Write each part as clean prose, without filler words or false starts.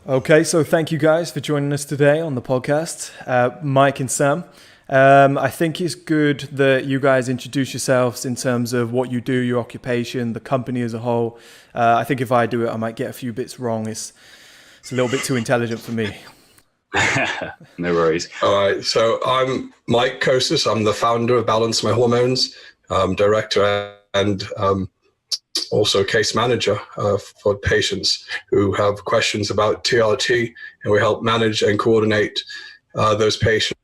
Okay, so thank you guys for joining us today on the podcast, Mike and Sam. I think it's good that you guys introduce yourselves in terms of what you do, your occupation, the company as a whole. I think if I do it, I might get a few bits wrong. It's a little bit too intelligent for me. No worries. All right. So I'm Mike Kosis. I'm the founder of Balance My Hormones, director and also case manager for patients who have questions about TRT, and we help manage and coordinate those patients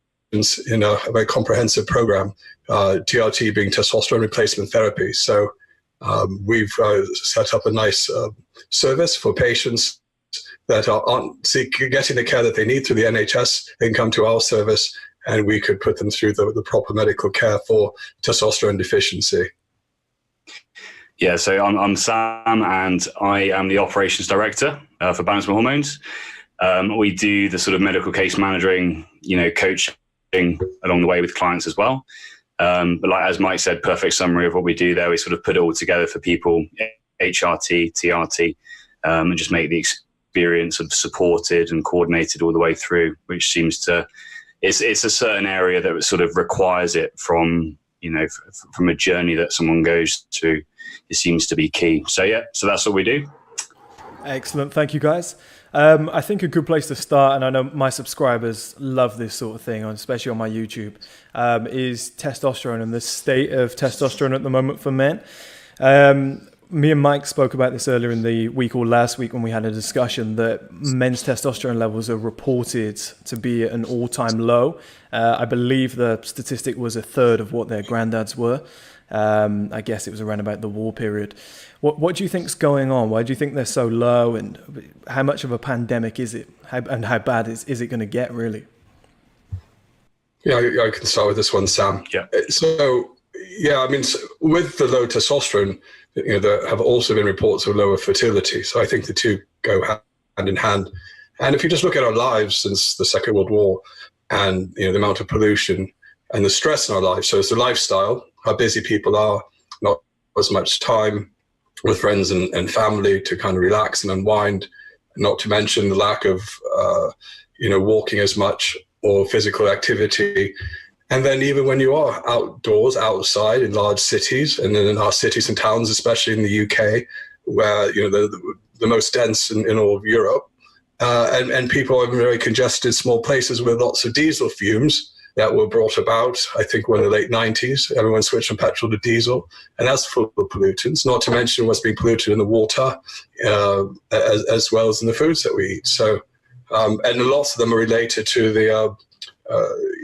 in a very comprehensive program, TRT being testosterone replacement therapy. So we've set up a nice service for patients that aren't getting the care that they need through the NHS. They can come to our service and we could put them through the proper medical care for testosterone deficiency. Yeah, so I'm Sam, and I am the operations director for Balance My Hormones. We do the sort of medical case managing, coaching along the way with clients as well. But like as Mike said, perfect summary of what we do there. We sort of put it all together for people, HRT, TRT, and just make the experience sort of supported and coordinated all the way through, which seems to, it's a certain area that sort of requires it from a journey that someone goes through. It seems to be key. So that's what we do. Excellent. Thank you, guys. I think a good place to start, and I know my subscribers love this sort of thing, especially on my YouTube, is testosterone and the state of testosterone at the moment for men. Me and Mike spoke about this earlier in the week or last week when we had a discussion that men's testosterone levels are reported to be at an all-time low. I believe the statistic was a third of what their granddads were. I guess it was around about the war period. What do you think's going on? Why do you think they're so low, and how much of a pandemic is it? And how bad is it going to get, really? Yeah, I can start with this one, Sam. Yeah. So, with the low testosterone, there have also been reports of lower fertility. So I think the two go hand in hand. And if you just look at our lives since the Second World War and, the amount of pollution and the stress in our lives. So it's the lifestyle, how busy people are, not as much time with friends and family to kind of relax and unwind, not to mention the lack of, walking as much or physical activity. And then even when you are outdoors, outside in large cities, and then in our cities and towns, especially in the UK, where, the most dense in all of Europe, and people are in very congested small places with lots of diesel fumes that were brought about, I think, in the late 90s. Everyone switched from petrol to diesel, and that's full of pollutants, not to mention what's being polluted in the water, as well as in the foods that we eat. So, and lots of them are related to the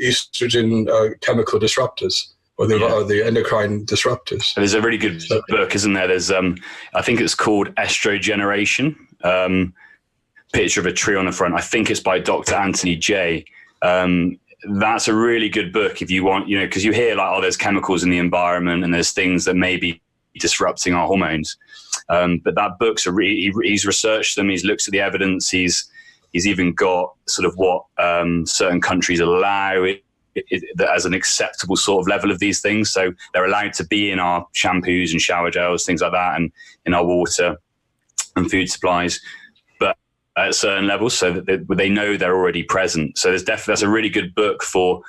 estrogen chemical disruptors, or the endocrine disruptors. There's a really good book, isn't there? There's, I think it's called Estrogeneration, picture of a tree on the front. I think it's by Dr. Anthony J. That's a really good book if you want, because you hear like, there's chemicals in the environment and there's things that may be disrupting our hormones. But that book's he's researched them. He's looked at the evidence. He's even got sort of what certain countries allow as an acceptable sort of level of these things. So they're allowed to be in our shampoos and shower gels, things like that, and in our water and food supplies, but at certain levels, so that they know they're already present. So that's a really good book for,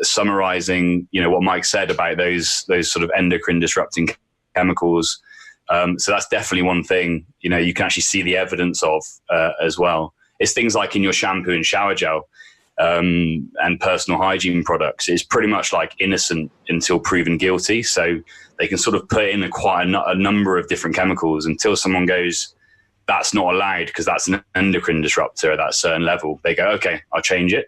summarizing, what Mike said about those sort of endocrine disrupting chemicals. So that's definitely one thing, you can actually see the evidence of as well. It's things like in your shampoo and shower gel and personal hygiene products. It's pretty much like innocent until proven guilty. So they can sort of put in quite a number of different chemicals until someone goes, that's not allowed because that's an endocrine disruptor at that certain level. They go, okay, I'll change it.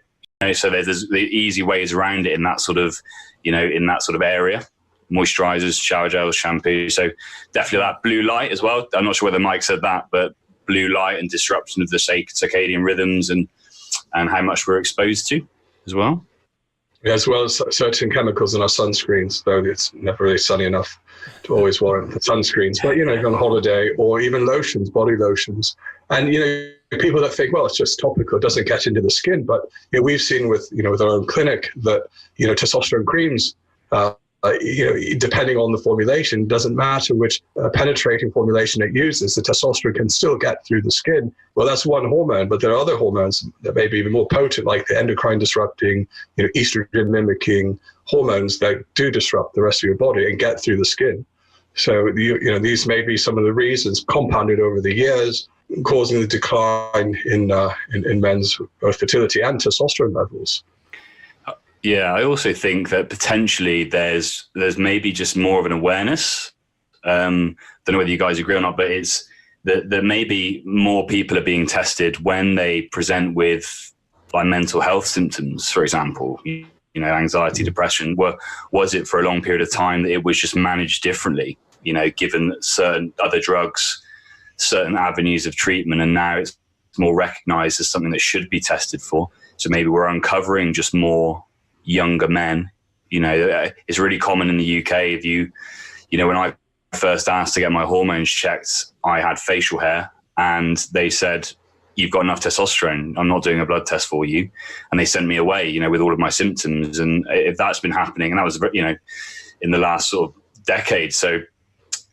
So there's the easy ways around it in that sort of, in that sort of area. Moisturizers, shower gels, shampoo. So definitely that blue light as well. I'm not sure whether Mike said that, but blue light and disruption of the circadian rhythms and how much we're exposed to as well. Yeah, as well as certain chemicals in our sunscreens, though it's never really sunny enough to always warrant the sunscreens. But, on holiday, or even lotions, body lotions. And, people that think, well, it's just topical, it doesn't get into the skin. But we've seen with our own clinic that, testosterone creams depending on the formulation, it doesn't matter which penetrating formulation it uses, the testosterone can still get through the skin. Well, that's one hormone, but there are other hormones that may be even more potent, like the endocrine disrupting, estrogen mimicking hormones that do disrupt the rest of your body and get through the skin. So, these may be some of the reasons compounded over the years, causing the decline in men's both fertility and testosterone levels. Yeah, I also think that potentially there's maybe just more of an awareness. Don't know whether you guys agree or not, but it's that maybe more people are being tested when they present with like mental health symptoms, for example, anxiety, depression. Was it for a long period of time that it was just managed differently, given certain other drugs, certain avenues of treatment, and now it's more recognized as something that should be tested for. So maybe we're uncovering just more younger men. It's really common in the UK. If when I first asked to get my hormones checked, I had facial hair and they said, "You've got enough testosterone. I'm not doing a blood test for you." And they sent me away, with all of my symptoms. And if that's been happening, and that was, in the last sort of decade. So,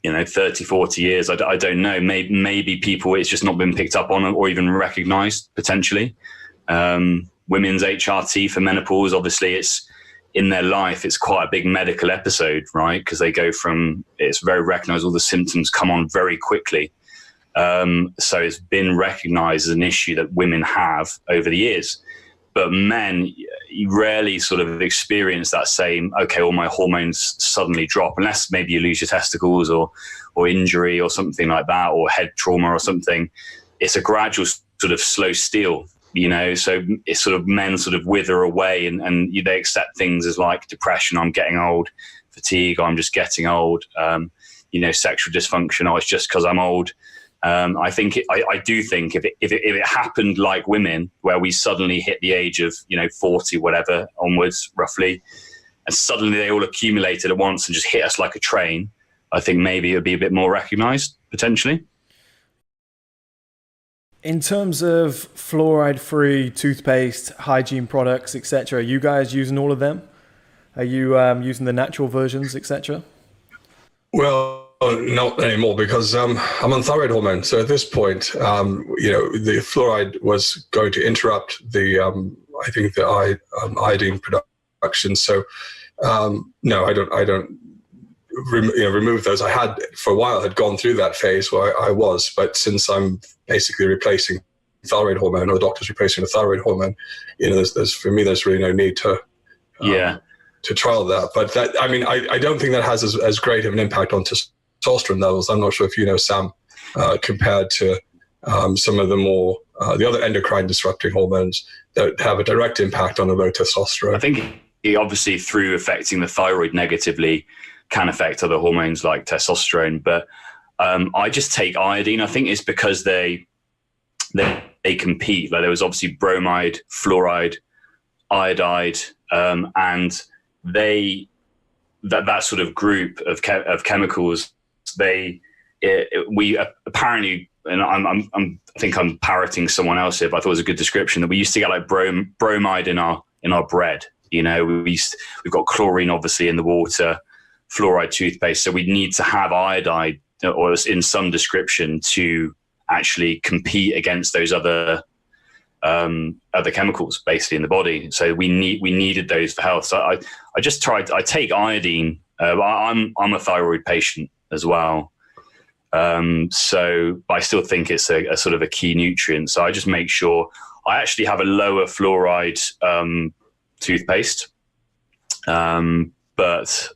30, 40 years, I don't know. Maybe people, it's just not been picked up on or even recognized potentially. Women's HRT for menopause, obviously it's in their life, it's quite a big medical episode, right? Because they go from, it's very recognized, all the symptoms come on very quickly. So it's been recognized as an issue that women have over the years. But men, you rarely sort of experience that same, okay, all my hormones suddenly drop, unless maybe you lose your testicles or injury or something like that, or head trauma or something. It's a gradual sort of slow steal. So it's sort of men sort of wither away and they accept things as like depression, I'm getting old, fatigue, I'm just getting old, sexual dysfunction, it's just because I'm old. I do think if it happened like women, where we suddenly hit the age of 40 whatever onwards roughly, and suddenly they all accumulated at once and just hit us like a train, I think maybe it would be a bit more recognized potentially. In terms of fluoride-free toothpaste, hygiene products, etc., are you guys using all of them? Are you using the natural versions, etc.? Well, not anymore, because I'm on thyroid hormone. So at this point, the fluoride was going to interrupt the iodine production. So no, I don't remove those. I had for a while had gone through that phase where I was, but since I'm basically replacing thyroid hormone, or the doctor's replacing the thyroid hormone, there's really no need to trial that. But that, I don't think that has as great of an impact on testosterone levels. I'm not sure if Sam, compared to some of the more the other endocrine disrupting hormones that have a direct impact on the low testosterone. I think it obviously, through affecting the thyroid negatively, can affect other hormones like testosterone. But I just take iodine. I think it's because they compete. Like there was obviously bromide, fluoride, iodide, and that sort of group of chemicals. We apparently, and I think I'm parroting someone else here, but I thought it was a good description, that we used to get like bromide in our bread. We've got chlorine obviously in the water, fluoride toothpaste, so we need to have iodide or in some description to actually compete against those other chemicals basically in the body. So we needed those for health. So I take iodine. I'm a thyroid patient as well. But I still think it's a sort of a key nutrient. So I just make sure I actually have a lower fluoride toothpaste. But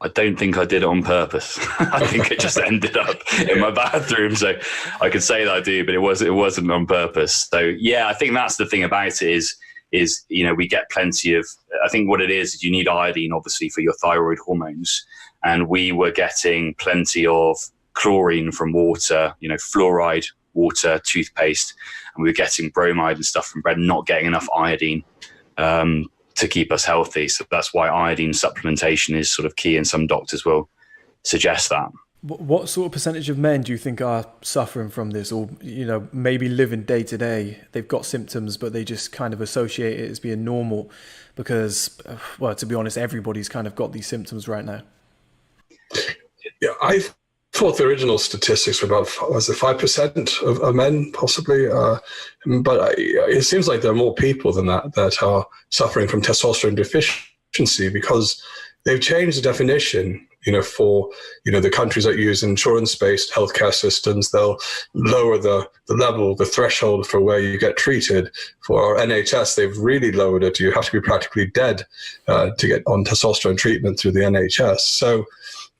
I don't think I did it on purpose. I think it just ended up in my bathroom. So I could say that I do, but it wasn't on purpose. So yeah, I think that's the thing about it is we get plenty of, I think what it is you need iodine obviously for your thyroid hormones. And we were getting plenty of chlorine from water, fluoride, water, toothpaste, and we were getting bromide and stuff from bread, not getting enough iodine to keep us healthy. So that's why iodine supplementation is sort of key, and some doctors will suggest that. What sort of percentage of men do you think are suffering from this, or maybe living day to day? They've got symptoms, but they just kind of associate it as being normal, because, well, to be honest, everybody's kind of got these symptoms right now. Yeah, I thought the original statistics were about, was it 5% of men, possibly? But it seems like there are more people than that are suffering from testosterone deficiency, because they've changed the definition. For the countries that use insurance-based healthcare systems, they'll lower the level, the threshold for where you get treated. For our NHS, they've really lowered it. You have to be practically dead to get on testosterone treatment through the NHS. So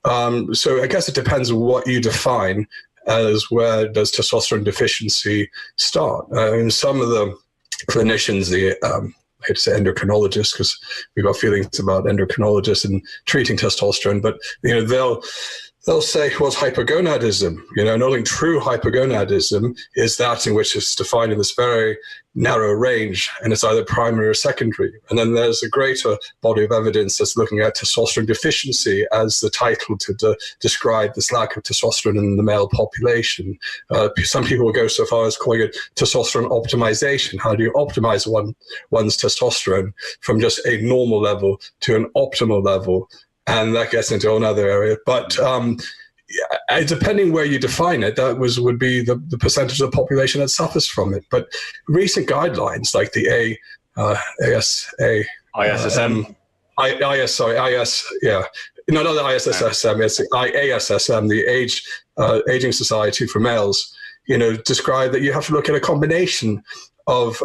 I guess it depends on what you define as where does testosterone deficiency start. Some of the clinicians, I hate to say endocrinologists, because we've got feelings about endocrinologists and treating testosterone, but they'll say, well, it's hypogonadism, and only true hypogonadism is that in which it's defined in this very narrow range, and it's either primary or secondary. And then there's a greater body of evidence that's looking at testosterone deficiency as the title to describe this lack of testosterone in the male population. Some people will go so far as calling it testosterone optimization. How do you optimize one's testosterone from just a normal level to an optimal level? And that gets into another area. But depending where you define it, that would be the percentage of the population that suffers from it. But recent guidelines like the ISSM, not the ISSM, it's the IASSM, the Aging Society for Males, describe that you have to look at a combination of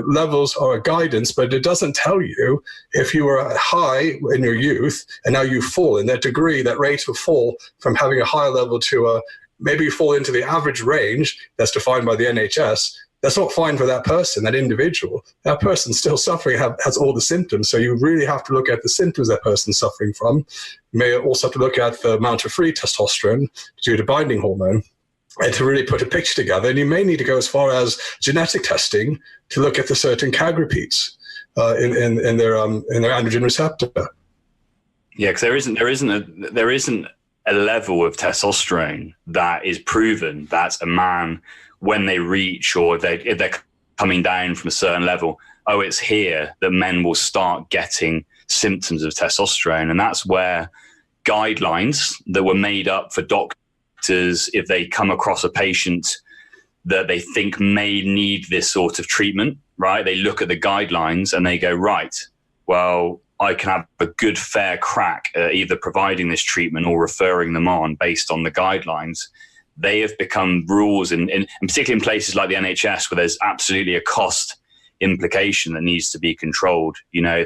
levels or a guidance, but it doesn't tell you if you were high in your youth and now you fall in that degree, that rate of fall from having a higher level to maybe you fall into the average range that's defined by the NHS. That's not fine for that person, that individual. That person's still suffering, has all the symptoms. So you really have to look at the symptoms that person's suffering from. You may also have to look at the amount of free testosterone due to binding hormone, and to really put a picture together. And you may need to go as far as genetic testing to look at the certain CAG repeats in their androgen receptor. Yeah, because there isn't a level of testosterone that is proven that a man, when they reach, or if they're coming down from a certain level, it's here that men will start getting symptoms of testosterone. And that's where guidelines that were made up for doctors, if they come across a patient that they think may need this sort of treatment, right? They look at the guidelines and they go, right, well, I can have a good fair crack at either providing this treatment or referring them on based on the guidelines. They have become rules, and particularly in places like the NHS, where there's absolutely a cost implication that needs to be controlled.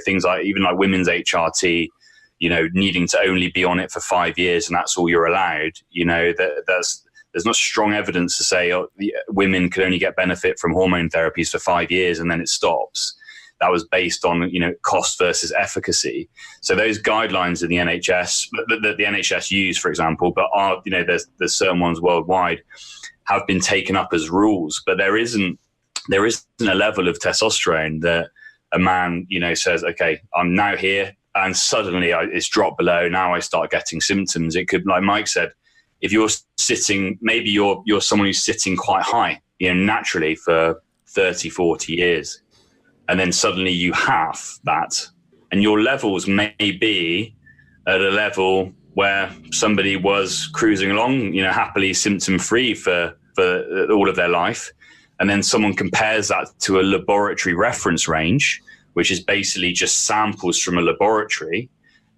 Things like even like women's HRT, needing to only be on it for 5 years and that's all you're allowed. There's not strong evidence to say women could only get benefit from hormone therapies for 5 years and then it stops. That was based on, cost versus efficacy. So those guidelines in the NHS, that the NHS use, for example, but are, there's certain ones worldwide, have been taken up as rules. But there isn't a level of testosterone that a man, says, okay, I'm now here, and suddenly it's dropped below. Now I start getting symptoms. It could, like Mike said, if you're sitting, maybe you're someone who's sitting quite high, naturally for 30, 40 years. And then suddenly you have that, and your levels may be at a level where somebody was cruising along, happily symptom-free for all of their life. And then someone compares that to a laboratory reference range, which is basically just samples from a laboratory.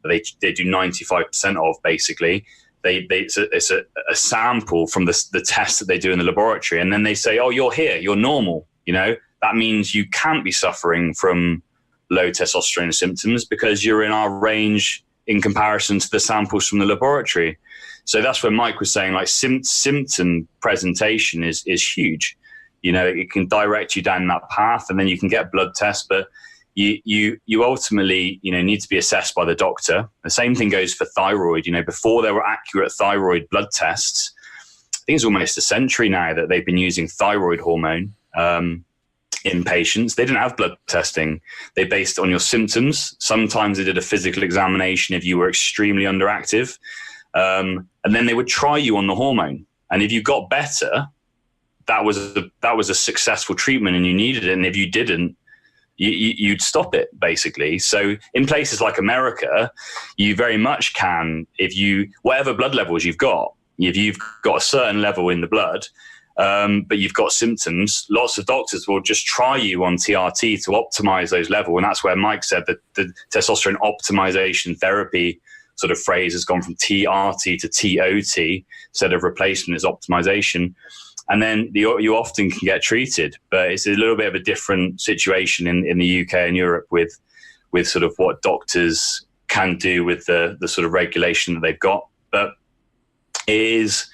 They do 95% of, basically. It's a sample from the test that they do in the laboratory. And then they say, oh, you're here, you're normal, That means you can't be suffering from low testosterone symptoms because you're in our range in comparison to the samples from the laboratory. So that's where Mike was saying, like, symptom presentation is huge. It can direct you down that path, and then you can get blood tests, but you ultimately, need to be assessed by the doctor. The same thing goes for thyroid. Before there were accurate thyroid blood tests, I think it's almost a century now that they've been using thyroid hormone in patients. They didn't have blood testing. They based it on your symptoms. Sometimes they did a physical examination if you were extremely underactive. And then they would try you on the hormone. And if you got better, that was a successful treatment and you needed it. And if you didn't, you'd stop it, basically. So in places like America, you very much can, whatever blood levels you've got, if you've got a certain level in the blood, but you've got symptoms, lots of doctors will just try you on TRT to optimize those levels. And that's where Mike said that the testosterone optimization therapy sort of phrase has gone from TRT to TOT instead of replacement is optimization. And then you often can get treated, but it's a little bit of a different situation in the UK and Europe with sort of what doctors can do with the sort of regulation that they've got. But it is,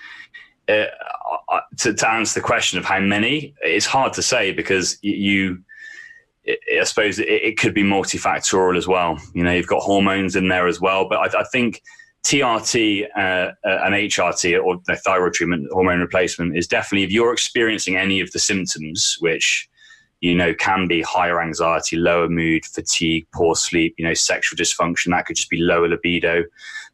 to answer the question of how many, it's hard to say because I suppose it could be multifactorial as well. You've got hormones in there as well. But I think TRT and HRT, or the thyroid treatment, hormone replacement, is definitely, if you're experiencing any of the symptoms, which can be higher anxiety, lower mood, fatigue, poor sleep, sexual dysfunction, that could just be lower libido,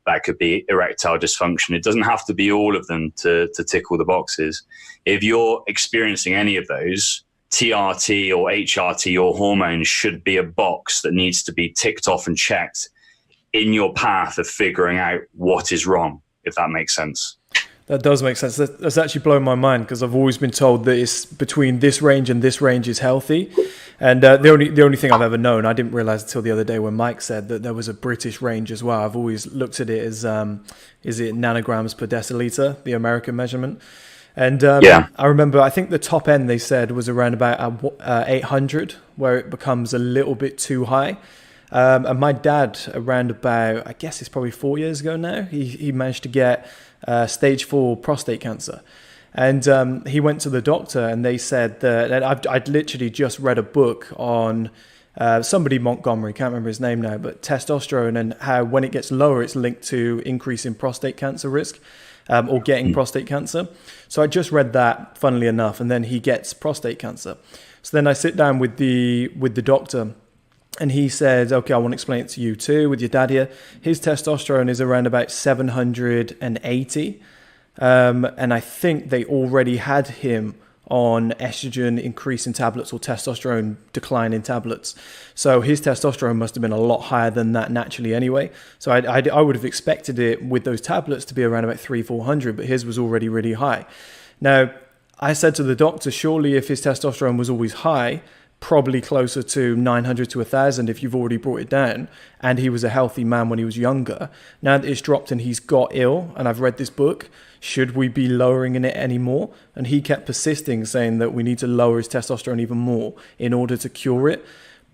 that could be erectile dysfunction. It doesn't have to be all of them to tick all the boxes. If you're experiencing any of those, TRT or HRT or hormones should be a box that needs to be ticked off and checked in your path of figuring out what is wrong, if that makes sense. That does make sense. That's actually blown my mind because I've always been told that it's between this range and this range is healthy. And the only thing I've ever known, I didn't realize until the other day when Mike said that there was a British range as well. I've always looked at it as, is it nanograms per deciliter, the American measurement? And I remember, I think the top end they said was around about 800, where it becomes a little bit too high. And my dad, around about, I guess it's probably 4 years ago now, he managed to get stage 4 prostate cancer. And he went to the doctor and they said that I'd literally just read a book on somebody Montgomery, can't remember his name now, but testosterone and how when it gets lower, it's linked to increase in prostate cancer risk or getting prostate cancer. So I just read that, funnily enough, and then he gets prostate cancer. So then I sit down with the doctor. And he said, okay, I want to explain it to you too, with your dad here. His testosterone is around about 780. And I think they already had him on estrogen increase in tablets or testosterone decline in tablets. So his testosterone must have been a lot higher than that naturally anyway. So I would have expected it with those tablets to be around about 300-400, but his was already really high. Now, I said to the doctor, surely if his testosterone was always high, probably closer to 900 to 1,000 if you've already brought it down, and he was a healthy man when he was younger. Now that it's dropped and he's got ill, and I've read this book, should we be lowering it anymore? And he kept persisting, saying that we need to lower his testosterone even more in order to cure it.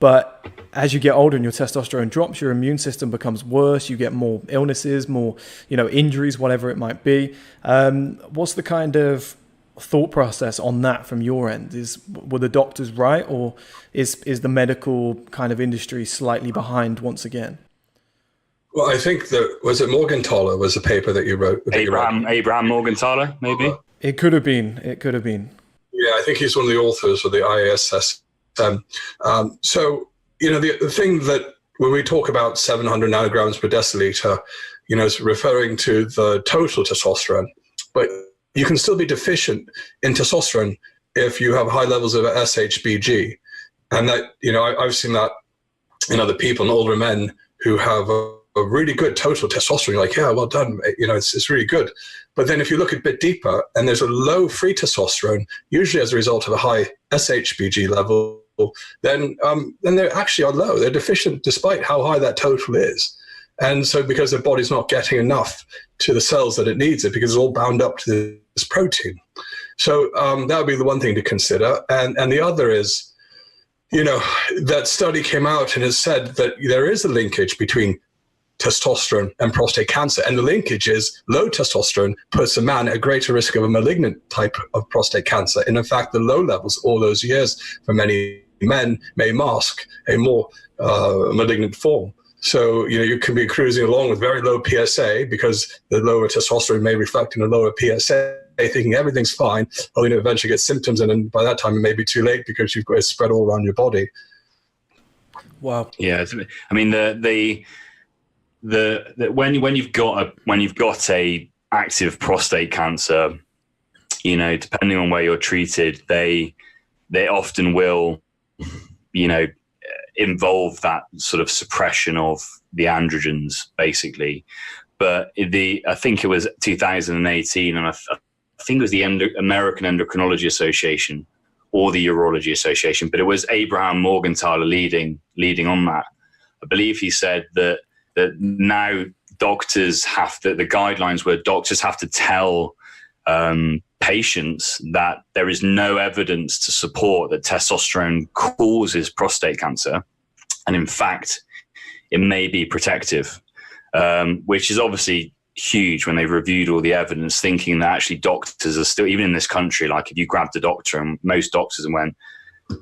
But as you get older and your testosterone drops, your immune system becomes worse, you get more illnesses, more injuries, whatever it might be. What's the kind of thought process on that from your end? Were the doctors right, or is the medical kind of industry slightly behind once again? Well, I think that, was it Morgenthaler was the paper that you wrote? Abraham Morgenthaler, maybe? It could have been. Yeah, I think he's one of the authors of the ISSM. So, the thing that when we talk about 700 nanograms per deciliter, it's referring to the total testosterone, but you can still be deficient in testosterone if you have high levels of SHBG. And that, I've seen that in other people, in older men who have a really good total testosterone. You're like, yeah, well done. It's really good. But then if you look a bit deeper and there's a low free testosterone, usually as a result of a high SHBG level, then they actually are low. They're deficient despite how high that total is. And so because their body's not getting enough to the cells that it needs it, because it's all bound up to this protein. So that would be the one thing to consider. And the other is, that study came out and has said that there is a linkage between testosterone and prostate cancer. And the linkage is low testosterone puts a man at greater risk of a malignant type of prostate cancer. And in fact, the low levels all those years for many men may mask a more malignant form. So, you can be cruising along with very low PSA because the lower testosterone may reflect in a lower PSA, thinking everything's fine, only to eventually get symptoms. And then by that time, it may be too late because you've got it spread all around your body. Wow. Yeah. I mean, when you've got a active prostate cancer, you know, depending on where you're treated, they often will, you know, involve that sort of suppression of the androgens, basically. But I think it was 2018, and I think it was the American Endocrinology Association or the Urology Association, but it was Abraham Morgenthaler leading on that. I believe he said that now doctors the guidelines were doctors have to tell patients that there is no evidence to support that testosterone causes prostate cancer, and in fact, it may be protective, which is obviously huge when they've reviewed all the evidence, thinking that actually doctors are still, even in this country, like if you grabbed a doctor and most doctors and went,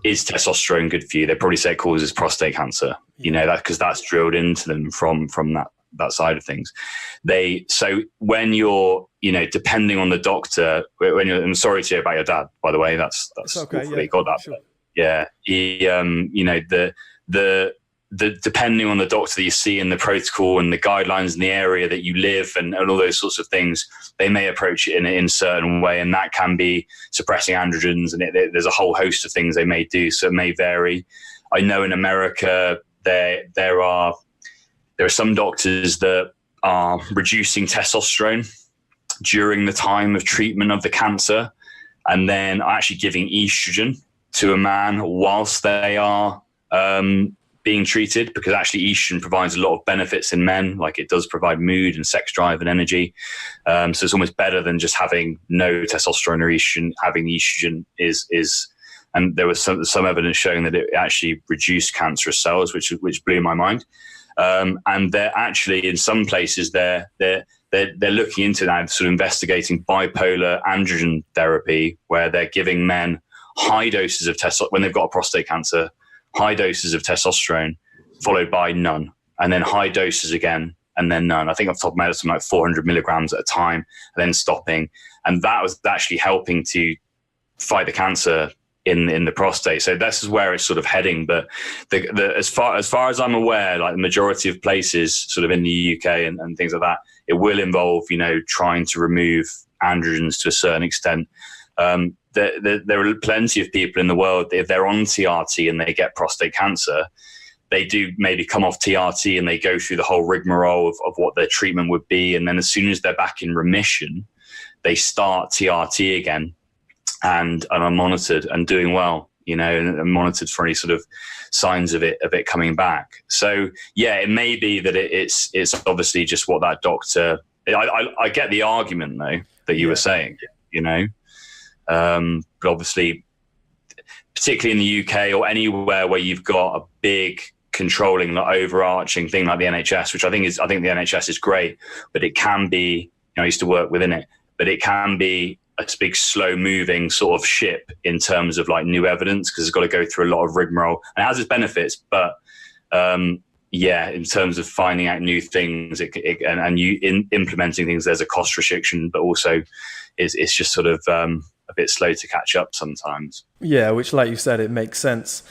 is testosterone good for you? They probably say it causes prostate cancer, you know, that because that's drilled into them from that side of things. So when you're, you know, depending on the doctor, I'm sorry to hear about your dad, by the way, that's okay, awful that you got that. Sure. Yeah. He, you know, the depending on the doctor that you see in the protocol and the guidelines in the area that you live and all those sorts of things, they may approach it in a certain way, and that can be suppressing androgens, and there's a whole host of things they may do, so it may vary. I know in America there are some doctors that are reducing testosterone during the time of treatment of the cancer, and then are actually giving estrogen to a man whilst they are being treated, because actually estrogen provides a lot of benefits in men, like it does provide mood and sex drive and energy. So it's almost better than just having no testosterone or estrogen. Having the estrogen is and there was some evidence showing that it actually reduced cancerous cells, which blew my mind. And they're actually, in some places, they're looking into that, sort of investigating bipolar androgen therapy, where they're giving men high doses of testosterone when they've got a prostate cancer, high doses of testosterone followed by none, and then high doses again, and then none. I think off the top of my head, something like 400 milligrams at a time, and then stopping. And that was actually helping to fight the cancer in the prostate. So this is where it's sort of heading. But as far as I'm aware, like the majority of places sort of in the UK and things like that, it will involve, you know, trying to remove androgens to a certain extent. There are plenty of people in the world, if they're on TRT and they get prostate cancer, they do maybe come off TRT and they go through the whole rigmarole of what their treatment would be. And then as soon as they're back in remission, they start TRT again and are monitored and doing well, you know, and monitored for any sort of signs of it coming back. So yeah, it may be that it's obviously just what that doctor, I get the argument though, that you were saying, you know, but obviously, particularly in the UK or anywhere where you've got a big controlling, like overarching thing like the NHS, which I think the NHS is great, but it can be, you know, I used to work within it, but it can be a big slow moving sort of ship in terms of like new evidence, because it's got to go through a lot of rigmarole, and it has its benefits, but yeah, in terms of finding out new things and implementing things, there's a cost restriction, but also it's just sort of a bit slow to catch up sometimes. Yeah, which, like you said, it makes sense.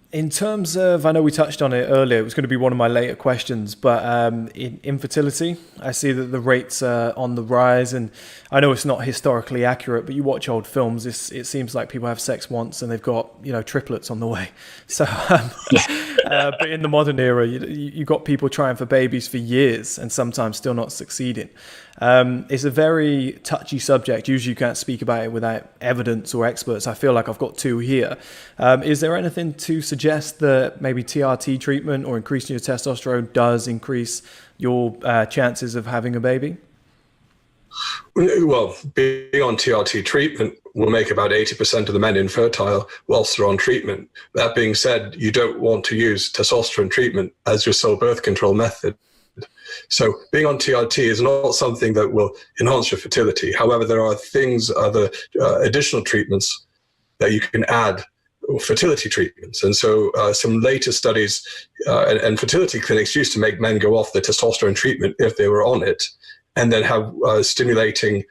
In terms of, I know we touched on it earlier, it was going to be one of my later questions, but in infertility, I see that the rates are on the rise, and I know it's not historically accurate, but you watch old films, it seems like people have sex once and they've got, you know, triplets on the way. So, but in the modern era, you got people trying for babies for years and sometimes still not succeeding. It's a very touchy subject. Usually you can't speak about it without evidence or experts. I feel like I've got two here. Is there anything to suggest that maybe TRT treatment or increasing your testosterone does increase your chances of having a baby? Well, being on TRT treatment will make about 80% of the men infertile whilst they're on treatment. That being said, you don't want to use testosterone treatment as your sole birth control method. So being on TRT is not something that will enhance your fertility. However, there are other additional treatments that you can add, or fertility treatments. And so some later studies and fertility clinics used to make men go off the testosterone treatment if they were on it, and then have stimulating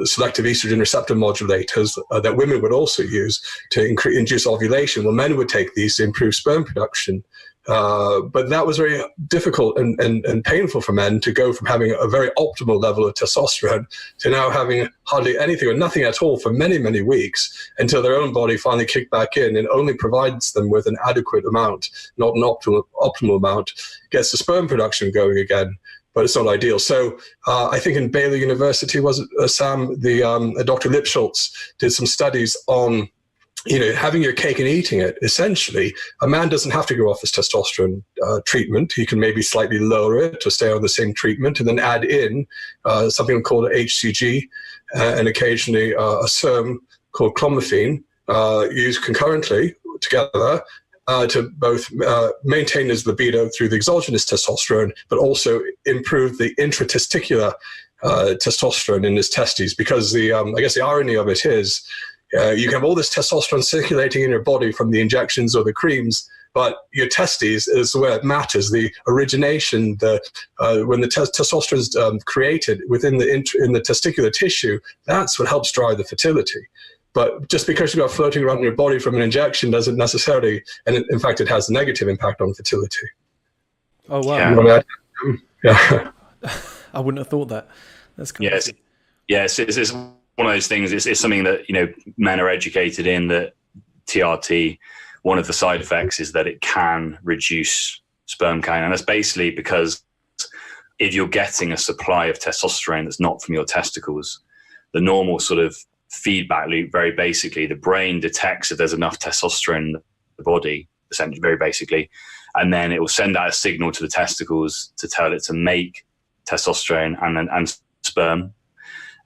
selective estrogen receptor modulators that women would also use to induce ovulation. Well, men would take these to improve sperm production, But that was very difficult and painful for men to go from having a very optimal level of testosterone to now having hardly anything or nothing at all for many, many weeks until their own body finally kicked back in and only provides them with an adequate amount, not an optimal amount, gets the sperm production going again. But it's not ideal. So I think in Baylor University, was it, Sam, Dr. Lipschultz did some studies on, having your cake and eating it. Essentially, a man doesn't have to go off his testosterone treatment. He can maybe slightly lower it to stay on the same treatment and then add in something called HCG and occasionally a serum called clomiphene used concurrently together to both maintain his libido through the exogenous testosterone, but also improve the intratesticular testosterone in his testes. Because I guess the irony of it is, you can have all this testosterone circulating in your body from the injections or the creams, but your testes is where it matters. The origination, when the testosterone is created within in the testicular tissue, that's what helps drive the fertility. But just because you've got floating around in your body from an injection doesn't necessarily, and in fact, it has a negative impact on fertility. Oh, wow. Yeah. I wouldn't have thought that. That's crazy. Yes, it's one of those things. It's something that, men are educated in, that TRT, one of the side effects is that it can reduce sperm count. And that's basically because if you're getting a supply of testosterone that's not from your testicles, the normal sort of feedback loop, very basically, the brain detects if there's enough testosterone in the body, essentially, very basically, and then it will send out a signal to the testicles to tell it to make testosterone and sperm.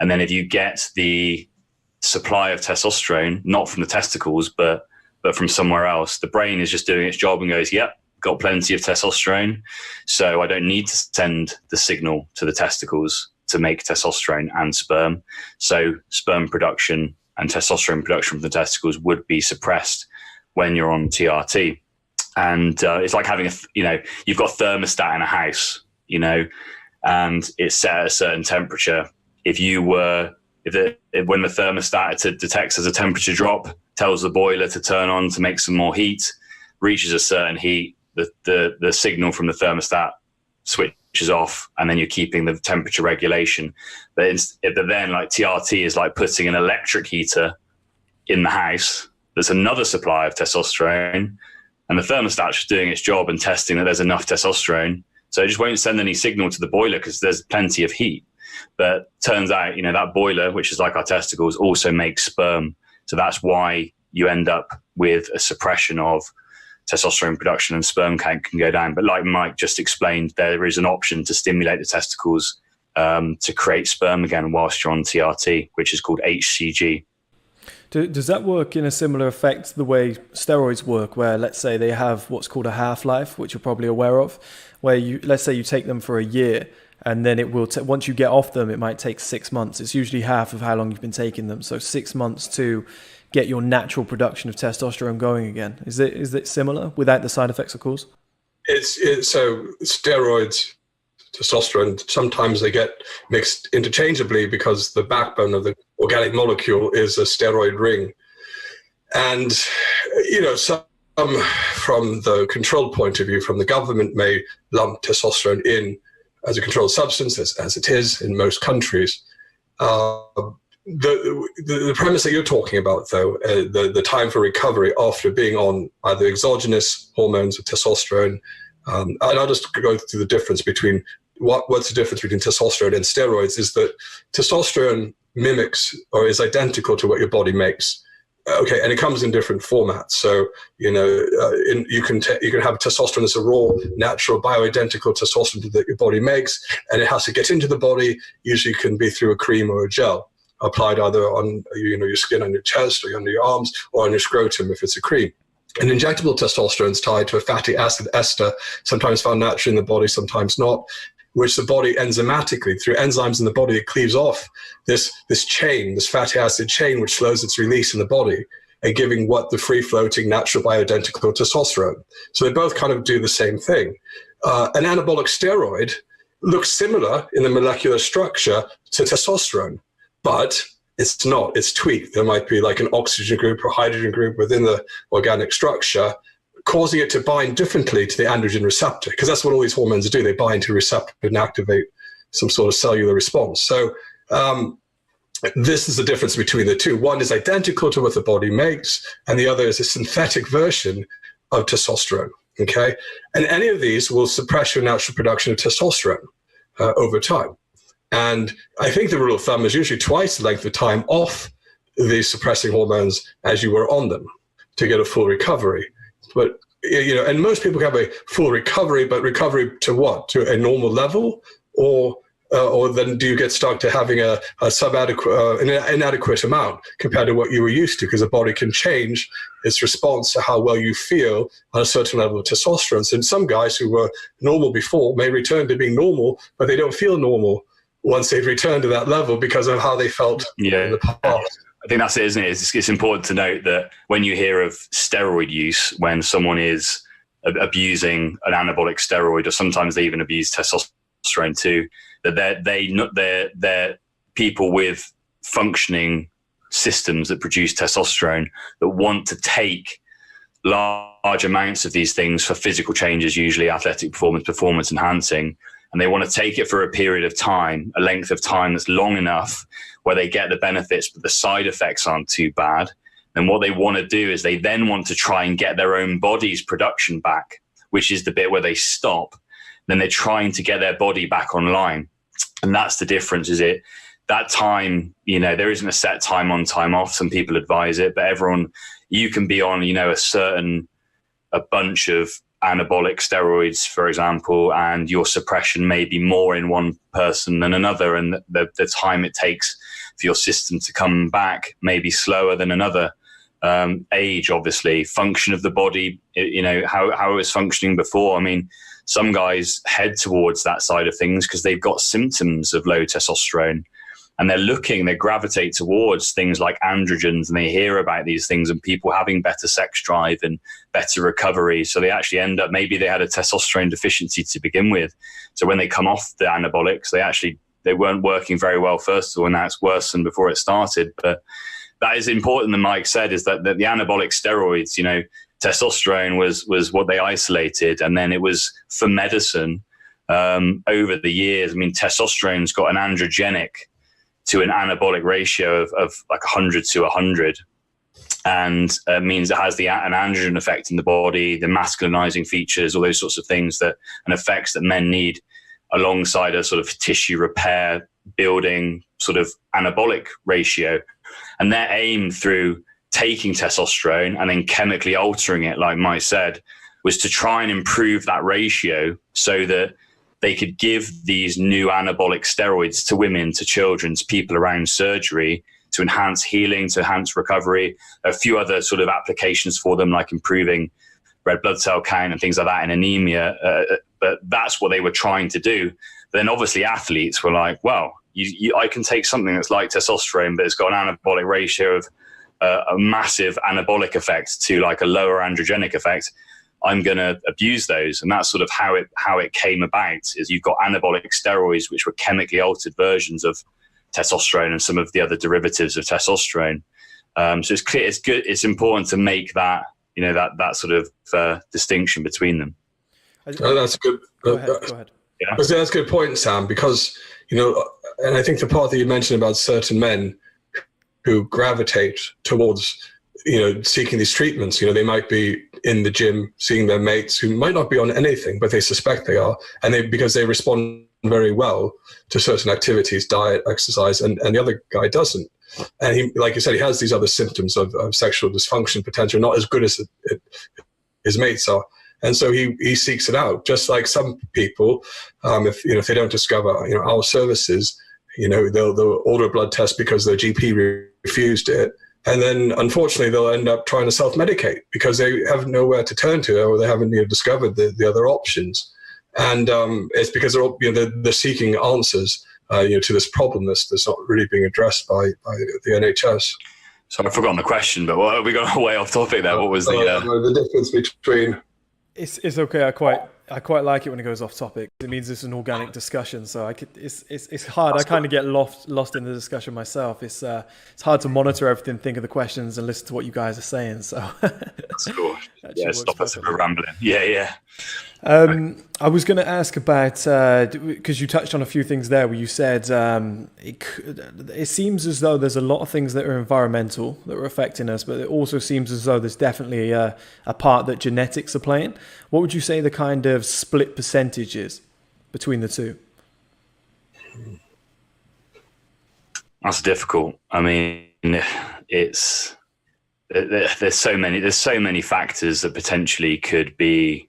And then if you get the supply of testosterone, not from the testicles, but from somewhere else, the brain is just doing its job and goes, yep, got plenty of testosterone, so I don't need to send the signal to the testicles to make testosterone and sperm. So sperm production and testosterone production from the testicles would be suppressed when you're on TRT. And it's like having you've got a thermostat in a house, and it's set at a certain temperature. When the thermostat detects as a temperature drop, tells the boiler to turn on to make some more heat, reaches a certain heat, the signal from the thermostat switches off, and then you're keeping the temperature regulation. But then, like, TRT is like putting an electric heater in the house that's another supply of testosterone, and the thermostat's just doing its job and testing that there's enough testosterone. So it just won't send any signal to the boiler because there's plenty of heat. But turns out, that boiler, which is like our testicles, also makes sperm. So that's why you end up with a suppression of testosterone production, and sperm count can go down. But like Mike just explained, there is an option to stimulate the testicles to create sperm again whilst you're on TRT, which is called HCG. Does that work in a similar effect the way steroids work, where let's say they have what's called a half-life, which you're probably aware of, where let's say you take them for a year, and then it will once you get off them, it might take 6 months. It's usually half of how long you've been taking them. So 6 months to get your natural production of testosterone going again. Is it similar without the side effects, of course? It's so steroids, testosterone, sometimes they get mixed interchangeably because the backbone of the organic molecule is a steroid ring. And, some from the control point of view, from the government, may lump testosterone in as a controlled substance, as it is in most countries. The premise that you're talking about, though, the time for recovery after being on either exogenous hormones or testosterone, and I'll just go through the difference between what's the difference between testosterone and steroids, is that testosterone mimics or is identical to what your body makes. Okay, and it comes in different formats. So you can have testosterone as a raw, natural, bioidentical testosterone that your body makes, and it has to get into the body. Usually, can be through a cream or a gel applied either on your skin, on your chest, or under your arms, or on your scrotum if it's a cream. And injectable testosterone is tied to a fatty acid ester, sometimes found naturally in the body, sometimes not, which the body enzymatically, through enzymes in the body, it cleaves off this chain, this fatty acid chain, which slows its release in the body, and giving what the free-floating natural bioidentical testosterone. So they both kind of do the same thing. An anabolic steroid looks similar in the molecular structure to testosterone, but it's not. It's tweaked. There might be like an oxygen group or hydrogen group within the organic structure causing it to bind differently to the androgen receptor, because that's what all these hormones do. They bind to a receptor and activate some sort of cellular response. So this is the difference between the two. One is identical to what the body makes, and the other is a synthetic version of testosterone. Okay, and any of these will suppress your natural production of testosterone over time. And I think the rule of thumb is usually twice the length of time off the suppressing hormones as you were on them to get a full recovery. But and most people have a full recovery, but recovery to what? To a normal level, or then do you get stuck to having a inadequate amount compared to what you were used to? Because the body can change its response to how well you feel on a certain level of testosterone. So some guys who were normal before may return to being normal, but they don't feel normal once they've returned to that level because of how they felt in the past. I think that's it, isn't it? It's important to note that when you hear of steroid use, when someone is abusing an anabolic steroid, or sometimes they even abuse testosterone too, that they're people with functioning systems that produce testosterone that want to take large amounts of these things for physical changes, usually athletic performance enhancing, and they want to take it for a period of time, a length of time that's long enough where they get the benefits but the side effects aren't too bad. And what they want to do is they then want to try and get their own body's production back, which is the bit where they stop. Then they're trying to get their body back online. And that's the difference, is it? That time, there isn't a set time on, time off. Some people advise it, but you can be on, a bunch of anabolic steroids, for example, and your suppression may be more in one person than another. And the time it takes for your system to come back may be slower than another. Age, obviously, function of the body, how it was functioning before. I mean, some guys head towards that side of things because they've got symptoms of low testosterone, and they gravitate towards things like androgens, and they hear about these things and people having better sex drive and better recovery. So they actually end up, maybe they had a testosterone deficiency to begin with. So when they come off the anabolics, they weren't working very well, first of all, and now it's worse than before it started. But that is important, that Mike said, is that the anabolic steroids, testosterone was what they isolated, and then it was for medicine over the years. I mean, testosterone's got an androgenic to an anabolic ratio of like 100 to 100, and means it has an androgen effect in the body, the masculinizing features, all those sorts of things and effects that men need, alongside a sort of tissue repair building sort of anabolic ratio. And their aim through taking testosterone and then chemically altering it, like Mike said, was to try and improve that ratio so that they could give these new anabolic steroids to women, to children, to people around surgery, to enhance healing, to enhance recovery. A few other sort of applications for them, like improving red blood cell count and things like that in anemia. But that's what they were trying to do. But then obviously athletes were like, well, I can take something that's like testosterone, but it's got an anabolic ratio of a massive anabolic effect to like a lower androgenic effect. I'm going to abuse those. And that's sort of how it came about, is you've got anabolic steroids, which were chemically altered versions of testosterone and some of the other derivatives of testosterone. So it's clear, it's good. It's important to make that, that sort of distinction between them. That's good. Go ahead. Yeah. That's a good point, Sam, because, and I think the part that you mentioned about certain men who gravitate towards, seeking these treatments, they might be in the gym seeing their mates who might not be on anything, but they suspect they are. And because they respond very well to certain activities, diet, exercise, and the other guy doesn't. And he, like you said, he has these other symptoms of sexual dysfunction potential, not as good as his mates are. And so he seeks it out, just like some people, if they don't discover, our services, they'll order a blood test because their GP refused it. And then, unfortunately, they'll end up trying to self-medicate because they have nowhere to turn to, or they haven't discovered the other options. And it's because they're seeking answers, to this problem that's not really being addressed by the NHS. So I've forgotten the question, but we got way off topic there. What was the difference between? It's okay. I quite I quite like it when it goes off topic. It means it's an organic discussion. So it's hard. I kind of get lost in the discussion myself. It's hard to monitor everything, think of the questions, and listen to what you guys are saying. So that's cool. Yeah, stop us if we're rambling. Yeah. I was going to ask about, because you touched on a few things there where you said it seems as though there's a lot of things that are environmental that are affecting us, but it also seems as though there's definitely a part that genetics are playing. What would you say the kind of split percentage is between the two? That's difficult. I mean, there's so many factors that potentially could be.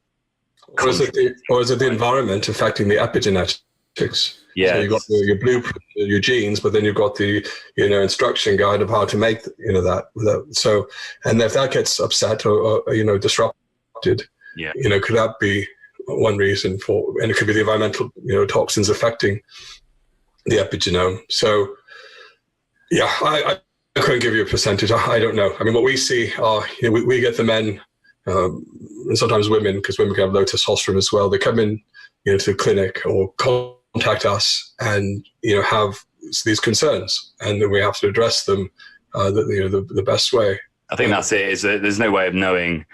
Or is it the environment affecting the epigenetics? Yeah. So you've got your blueprint, your genes, but then you've got the instruction guide of how to make that. So, and if that gets upset or disrupted, could that be one reason for? And it could be the environmental toxins affecting the epigenome. So, yeah, I couldn't give you a percentage. I don't know. I mean, what we see are we get the men. And sometimes women, because women can have low testosterone as well, they come in to the clinic or contact us and have these concerns, and then we have to address them the best way. I think that's it. Is that there's no way of knowing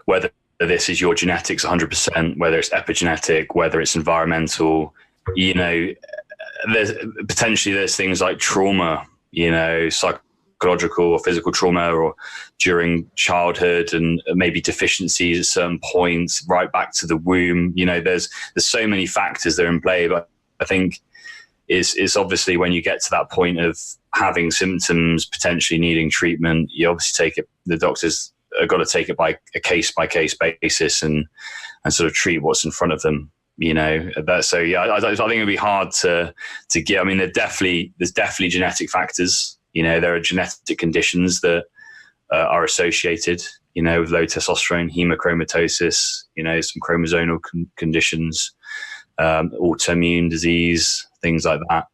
whether this is your genetics 100%, whether it's epigenetic, whether it's environmental. There's things like trauma, psychological or physical trauma, or during childhood, and maybe deficiencies at certain points, right back to the womb. There's so many factors that are in play. But I think it's obviously when you get to that point of having symptoms, potentially needing treatment, you obviously take it. The doctors have got to take it by a case basis and sort of treat what's in front of them. I think it'd be hard to get. I mean, there's definitely genetic factors. There are genetic conditions that are associated, with low testosterone, hemochromatosis, some chromosomal conditions, autoimmune disease, things like that.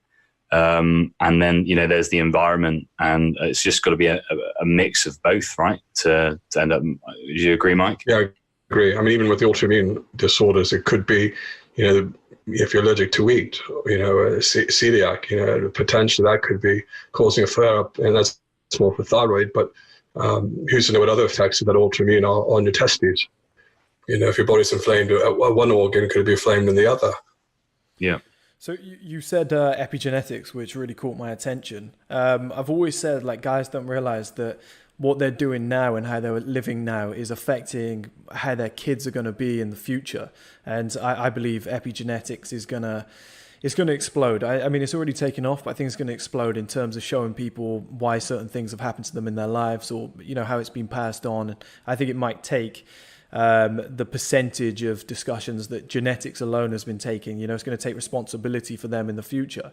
And then, there's the environment, and it's just got to be a mix of both, right? To end up, do you agree, Mike? Yeah, I agree. I mean, even with the autoimmune disorders, it could be, if you're allergic to wheat, celiac, potentially that could be causing a flare-up, and that's more for thyroid. But who's to know what other effects of that autoimmune are on your testes? If your body's inflamed, one organ could be inflamed in the other. Yeah. So you said epigenetics, which really caught my attention. I've always said, guys don't realize that what they're doing now and how they're living now is affecting how their kids are going to be in the future. And I believe epigenetics is going to explode. I mean, it's already taken off, but I think it's going to explode in terms of showing people why certain things have happened to them in their lives, or, how it's been passed on. I think it might take the percentage of discussions that genetics alone has been taking. It's going to take responsibility for them in the future.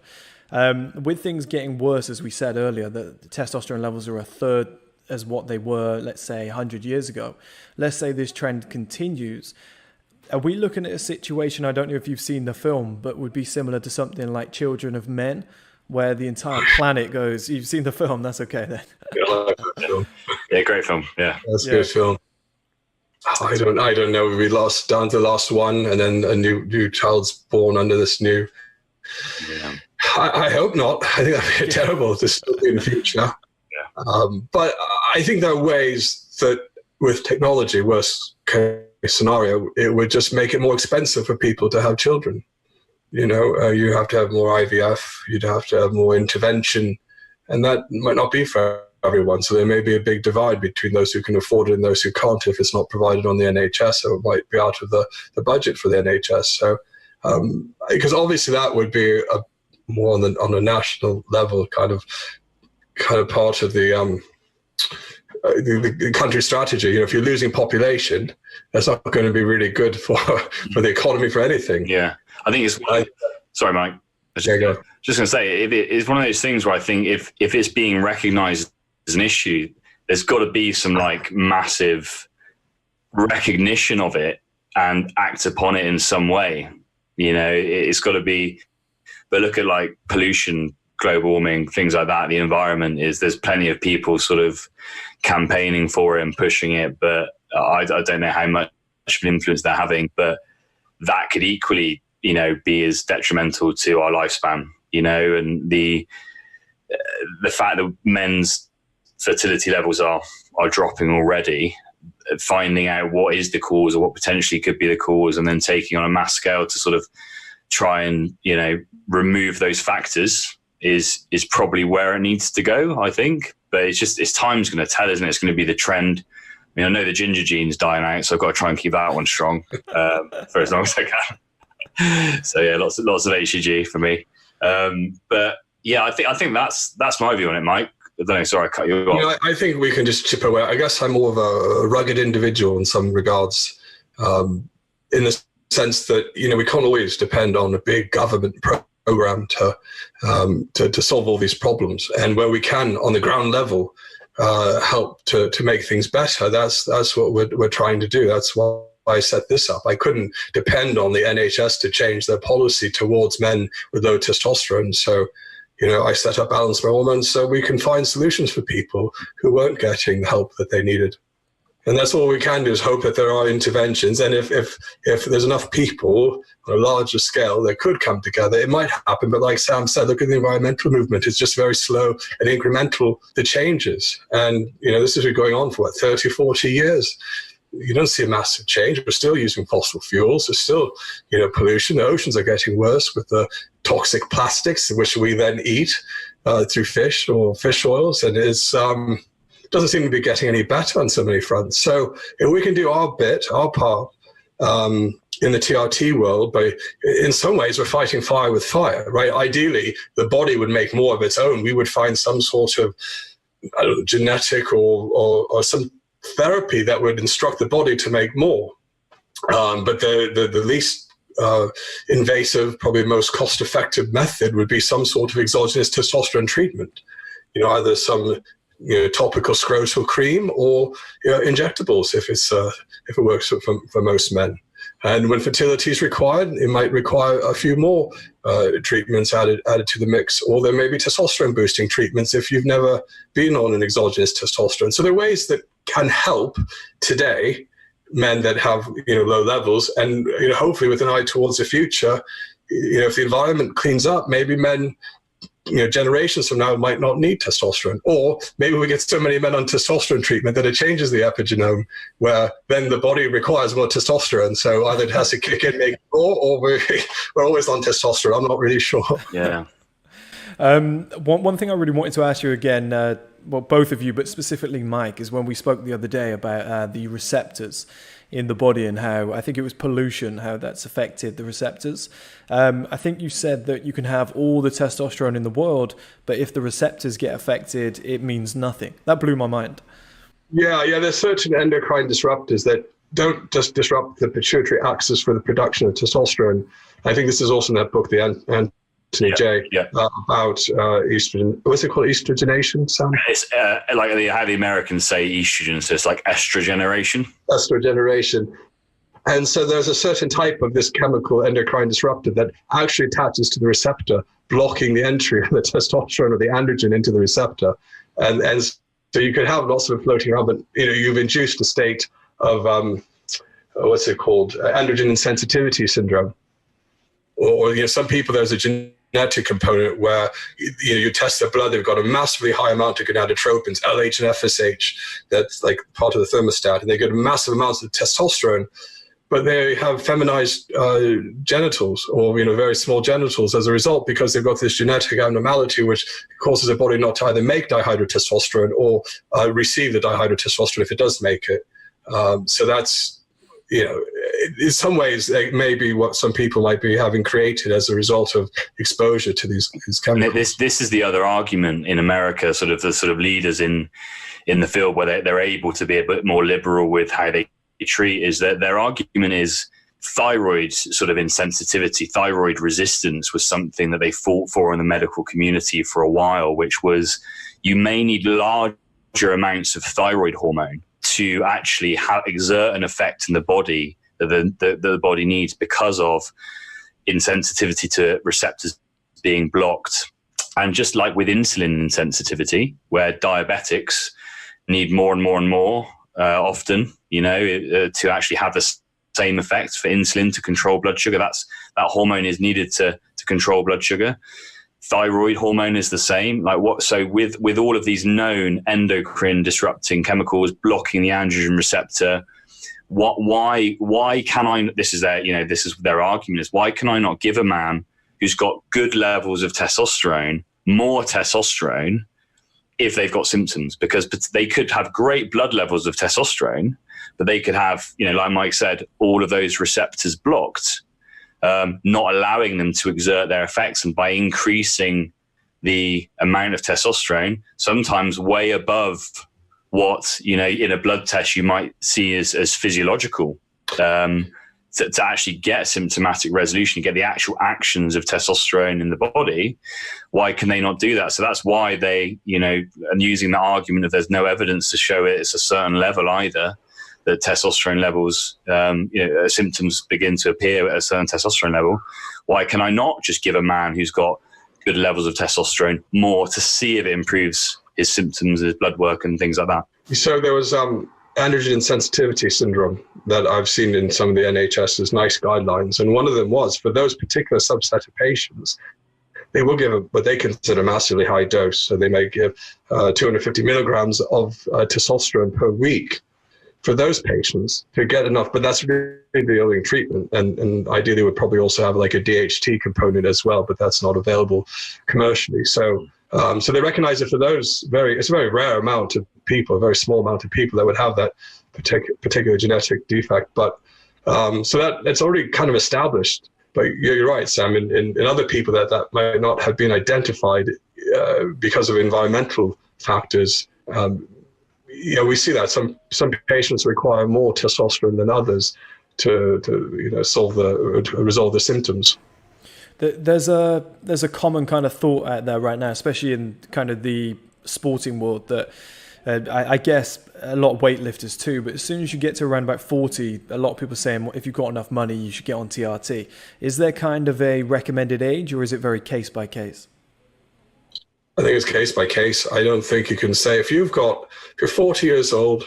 With things getting worse, as we said earlier, the testosterone levels are a third as what they were, let's say, 100 years ago. Let's say this trend continues. Are we looking at a situation, I don't know if you've seen the film, but would be similar to something like Children of Men, where the entire planet goes, you've seen the film, that's okay then. Yeah, I like that film. Yeah, great film. Yeah. That's a good film. I don't know. We lost down to the last one, and then a new child's born under this new. Yeah. I hope not. I think that'd be terrible to still be in the future. Yeah. But I think there are ways that with technology, worst case scenario, it would just make it more expensive for people to have children. You have to have more IVF, you'd have to have more intervention, and that might not be for everyone. So there may be a big divide between those who can afford it and those who can't if it's not provided on the NHS, or it might be out of the budget for the NHS. So, because obviously that would be more on a national level, kind of part of the country strategy. If you're losing population, that's not going to be really good for the economy, for anything. Yeah, I think it's. Sorry, Mike. Just going to say, it's one of those things where I think if it's being recognised as an issue, there's got to be some massive recognition of it and act upon it in some way. It's got to be. But look at pollution, global warming, things like that. The environment there's plenty of people sort of campaigning for it and pushing it, but I don't know how much of an influence they're having. But that could equally, be as detrimental to our lifespan, and the fact that men's fertility levels are dropping already, finding out what is the cause or what potentially could be the cause, and then taking on a mass scale to sort of try and, remove those factors is probably where it needs to go, I think. But it's time's going to tell, isn't it? It's going to be the trend. I mean, I know the ginger gene's dying out, so I've got to try and keep that one strong for as long as I can. So yeah, lots of HCG for me. But yeah, I think that's my view on it, Mike. I don't know, sorry, I cut you off. I think we can just chip away. I guess I'm more of a rugged individual in some regards, in the sense that, we can't always depend on a big government program to solve all these problems. And where we can, on the ground level, help to make things better, that's what we're trying to do. That's why I set this up. I couldn't depend on the NHS to change their policy towards men with low testosterone. So, I set up Balanced Hormones so we can find solutions for people who weren't getting the help that they needed. And that's all we can do, is hope that there are interventions. And if there's enough people on a larger scale that could come together, it might happen. But like Sam said, look at the environmental movement. It's just very slow and incremental, the changes. And, this has been going on for 30, 40 years. You don't see a massive change. We're still using fossil fuels. There's still, pollution. The oceans are getting worse with the toxic plastics, which we then eat through fish or fish oils. And it's doesn't seem to be getting any better on so many fronts. So if we can do our bit, our part in the TRT world, but in some ways we're fighting fire with fire, right? Ideally, the body would make more of its own. We would find some sort of genetic or some therapy that would instruct the body to make more. But the least invasive, probably most cost-effective method would be some sort of exogenous testosterone treatment. Either some topical scrotal cream or injectables if it works for most men. And when fertility is required, it might require a few more treatments added to the mix, or there may be testosterone boosting treatments if you've never been on an exogenous testosterone. So there are ways that can help today men that have low levels, and hopefully with an eye towards the future, if the environment cleans up, maybe men generations from now might not need testosterone, or maybe we get so many men on testosterone treatment that it changes the epigenome, where then the body requires more testosterone. So either it has to kick in, make more, or we're always on testosterone. I'm not really sure. Yeah. One thing I really wanted to ask you again, well, both of you, but specifically Mike, is when we spoke the other day about the receptors in the body and how, I think it was pollution, how that's affected the receptors. I think you said that you can have all the testosterone in the world, but if the receptors get affected, it means nothing. That blew my mind. Yeah, there's certain endocrine disruptors that don't just disrupt the pituitary axis for the production of testosterone. I think this is also in that book, the Anthony J, about estrogen. What's it called? Estrogenation, Sam? It's like how the Americans say estrogen, so it's like estrogeneration. Estrogeneration. And so there's a certain type of this chemical endocrine disruptor that actually attaches to the receptor, blocking the entry of the testosterone or the androgen into the receptor. And so you could have lots of it floating around, but you've induced a state of, what's it called? Androgen insensitivity syndrome. Or some people, there's a genetic component where you test their blood, they've got a massively high amount of gonadotropins, LH and FSH, that's like part of the thermostat, and they get massive amounts of testosterone, but they have feminized genitals, or very small genitals as a result, because they've got this genetic abnormality which causes their body not to either make dihydrotestosterone or receive the dihydrotestosterone if it does make it. So that's, in some ways, it may be what some people might be having created as a result of exposure to these chemicals. This is the other argument in America, the sort of leaders in the field where they're able to be a bit more liberal with how they treat, is that their argument is thyroid sort of insensitivity, thyroid resistance was something that they fought for in the medical community for a while, which was you may need larger amounts of thyroid hormone to actually exert an effect in the body that the body needs because of insensitivity to receptors being blocked. And just like with insulin insensitivity, where diabetics need more and more and more often, to actually have the same effect for insulin to control blood sugar. That hormone is needed to control blood sugar. Thyroid hormone is the same. So with all of these known endocrine disrupting chemicals blocking the androgen receptor, why can I? This is their argument is, why can I not give a man who's got good levels of testosterone more testosterone if they've got symptoms? Because they could have great blood levels of testosterone, but they could have, like Mike said, all of those receptors blocked, not allowing them to exert their effects. And by increasing the amount of testosterone, sometimes way above what, in a blood test you might see as physiological, to actually get symptomatic resolution, get the actual actions of testosterone in the body. Why can they not do that? So that's why they, are using the argument of there's no evidence to show it's a certain level either, that testosterone levels, symptoms begin to appear at a certain testosterone level. Why can I not just give a man who's got good levels of testosterone more to see if it improves his symptoms, his blood work and things like that? So there was androgen insensitivity syndrome that I've seen in some of the NHS's NICE guidelines. And one of them was, for those particular subset of patients, they will give what they consider a massively high dose. So they may give 250 milligrams of testosterone per week for those patients to get enough. But that's really the only treatment. And ideally would probably also have like a DHT component as well, but that's not available commercially. So they recognize it for those it's a very rare amount of people, a very small amount of people that would have that particular genetic defect. But so that it's already kind of established. But you're right, Sam, in other people that might not have been identified because of environmental factors. We see that some patients require more testosterone than others to resolve the symptoms. There's a common kind of thought out there right now, especially in kind of the sporting world, that I guess a lot of weightlifters too, but as soon as you get to around about 40, a lot of people are saying, well, if you've got enough money, you should get on TRT. Is there kind of a recommended age, or is it very case by case? I think it's case by case. I don't think you can say if you're 40 years old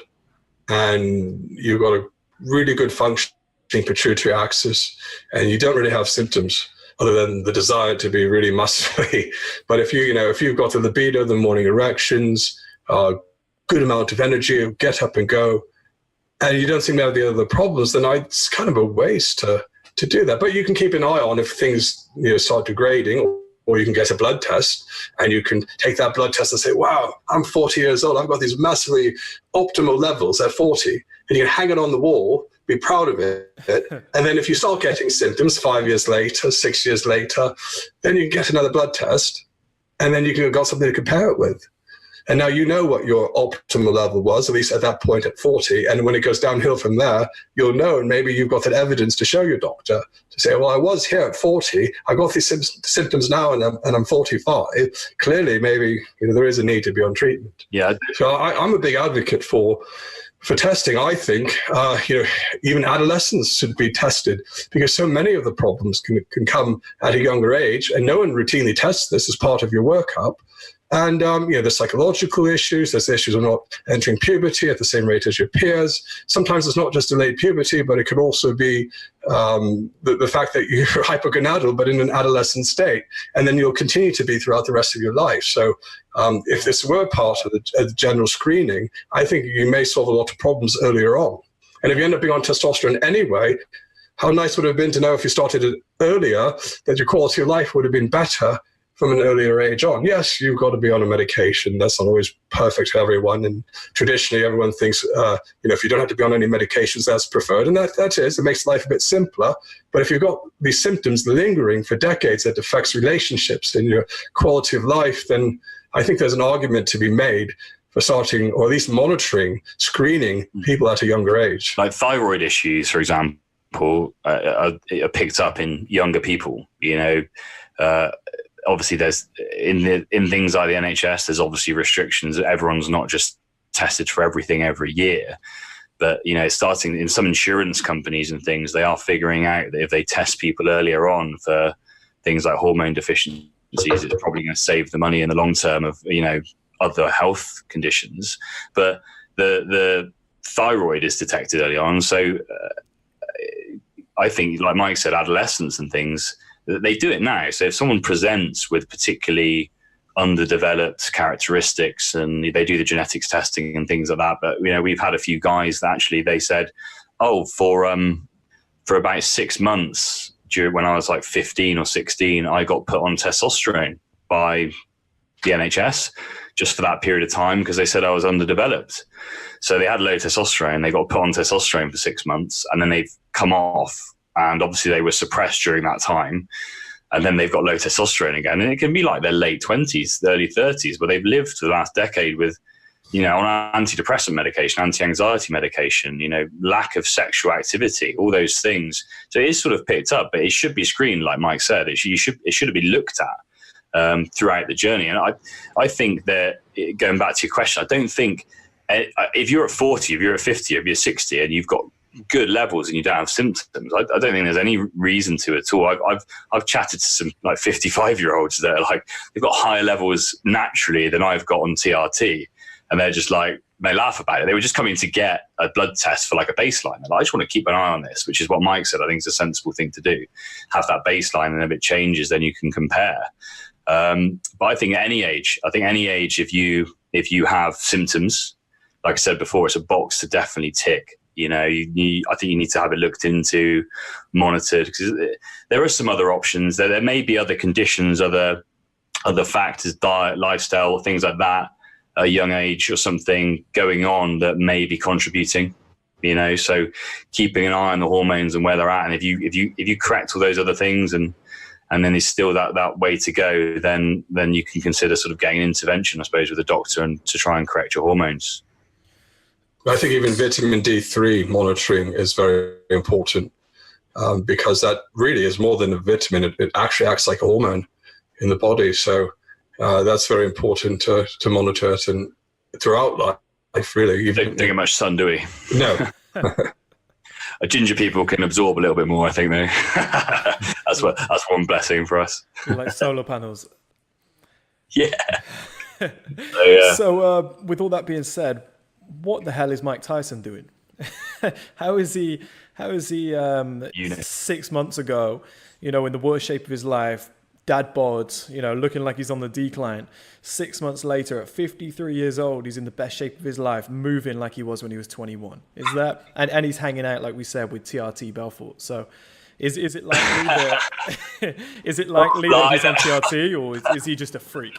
and you've got a really good functioning pituitary axis and you don't really have symptoms other than the desire to be really muscly. But if you've got the libido, the morning erections, good amount of energy, get up and go, and you don't seem to have the other problems, then it's kind of a waste to do that. But you can keep an eye on if things start degrading, or you can get a blood test and you can take that blood test and say, wow, I'm 40 years old. I've got these massively optimal levels at 40. And you can hang it on the wall, be proud of it. And then if you start getting symptoms 5 years later, 6 years later, then you get another blood test and then you can got something to compare it with. And now you know what your optimal level was, at least at that point at 40. And when it goes downhill from there, you'll know, and maybe you've got that evidence to show your doctor to say, well, I was here at 40. I got these symptoms now and I'm 45. Clearly, maybe there is a need to be on treatment. Yeah. So I'm a big advocate for testing. I think, even adolescents should be tested because so many of the problems can come at a younger age, and no one routinely tests this as part of your workup. And, there's psychological issues. There's issues of not entering puberty at the same rate as your peers. Sometimes it's not just delayed puberty, but it could also be the fact that you're hypogonadal, but in an adolescent state. And then you'll continue to be throughout the rest of your life. So if this were part of the general screening, I think you may solve a lot of problems earlier on. And if you end up being on testosterone anyway, how nice would it have been to know if you started it earlier that your quality of life would have been better from an earlier age on. Yes, you've got to be on a medication. That's not always perfect for everyone. And traditionally, everyone thinks, if you don't have to be on any medications, that's preferred. And that is, it makes life a bit simpler. But if you've got these symptoms lingering for decades that affects relationships and your quality of life, then I think there's an argument to be made for starting, or at least monitoring, screening people at a younger age. Like thyroid issues, for example, are picked up in younger people, obviously there's in things like the NHS, there's obviously restrictions. Everyone's not just tested for everything every year, but starting in some insurance companies and things, they are figuring out that if they test people earlier on for things like hormone deficiencies, it's probably going to save the money in the long term of other health conditions. But the thyroid is detected early on, so I think, like Mike said, adolescents and things, they do it now. So if someone presents with particularly underdeveloped characteristics and they do the genetics testing and things like that, but we've had a few guys that actually they said, oh, for about 6 months when I was like 15 or 16, I got put on testosterone by the NHS just for that period of time because they said I was underdeveloped. So they had low testosterone, they got put on testosterone for 6 months, and then they've come off, and obviously they were suppressed during that time, and then they've got low testosterone again. And it can be like their late 20s, early 30s, but they've lived for the last decade with, on antidepressant medication, anti-anxiety medication, lack of sexual activity, all those things. So it is sort of picked up, but it should be screened, like Mike said. It should have been looked at throughout the journey. And I think that, going back to your question, I don't think if you're at 40, if you're at 50, if you're 60 and you've got good levels and you don't have symptoms, I don't think there's any reason to at all. I've chatted to some like 55-year-olds that are like, they've got higher levels naturally than I've got on TRT. And they're just like, they laugh about it. They were just coming to get a blood test for like a baseline. Like, I just want to keep an eye on this, which is what Mike said. I think it's a sensible thing to do. Have that baseline, and if it changes, then you can compare. But I think at any age, if you have symptoms, like I said before, it's a box to definitely tick. I think you need to have it looked into, monitored, because there are some other options. There may be other conditions, other factors, diet, lifestyle, things like that, a young age or something going on that may be contributing. So keeping an eye on the hormones and where they're at, and if you correct all those other things and then there's still that way to go, then you can consider sort of getting an intervention, I suppose, with a doctor and to try and correct your hormones. I think even vitamin D3 monitoring is very important because that really is more than a vitamin. It actually acts like a hormone in the body. So that's very important to monitor it and throughout life, really. Even, don't get much sun, do we? No. Ginger people can absorb a little bit more, I think, though. That's one blessing for us. Like solar panels. Yeah. So with all that being said, what the hell is Mike Tyson doing? How is he 6 months ago, in the worst shape of his life, dad bods, looking like he's on the decline. 6 months later, at 53 years old, he's in the best shape of his life, moving like he was when he was 21. Is that, and he's hanging out, like we said, with TRT Belfort. So is it likely that he's on TRT, or is he just a freak?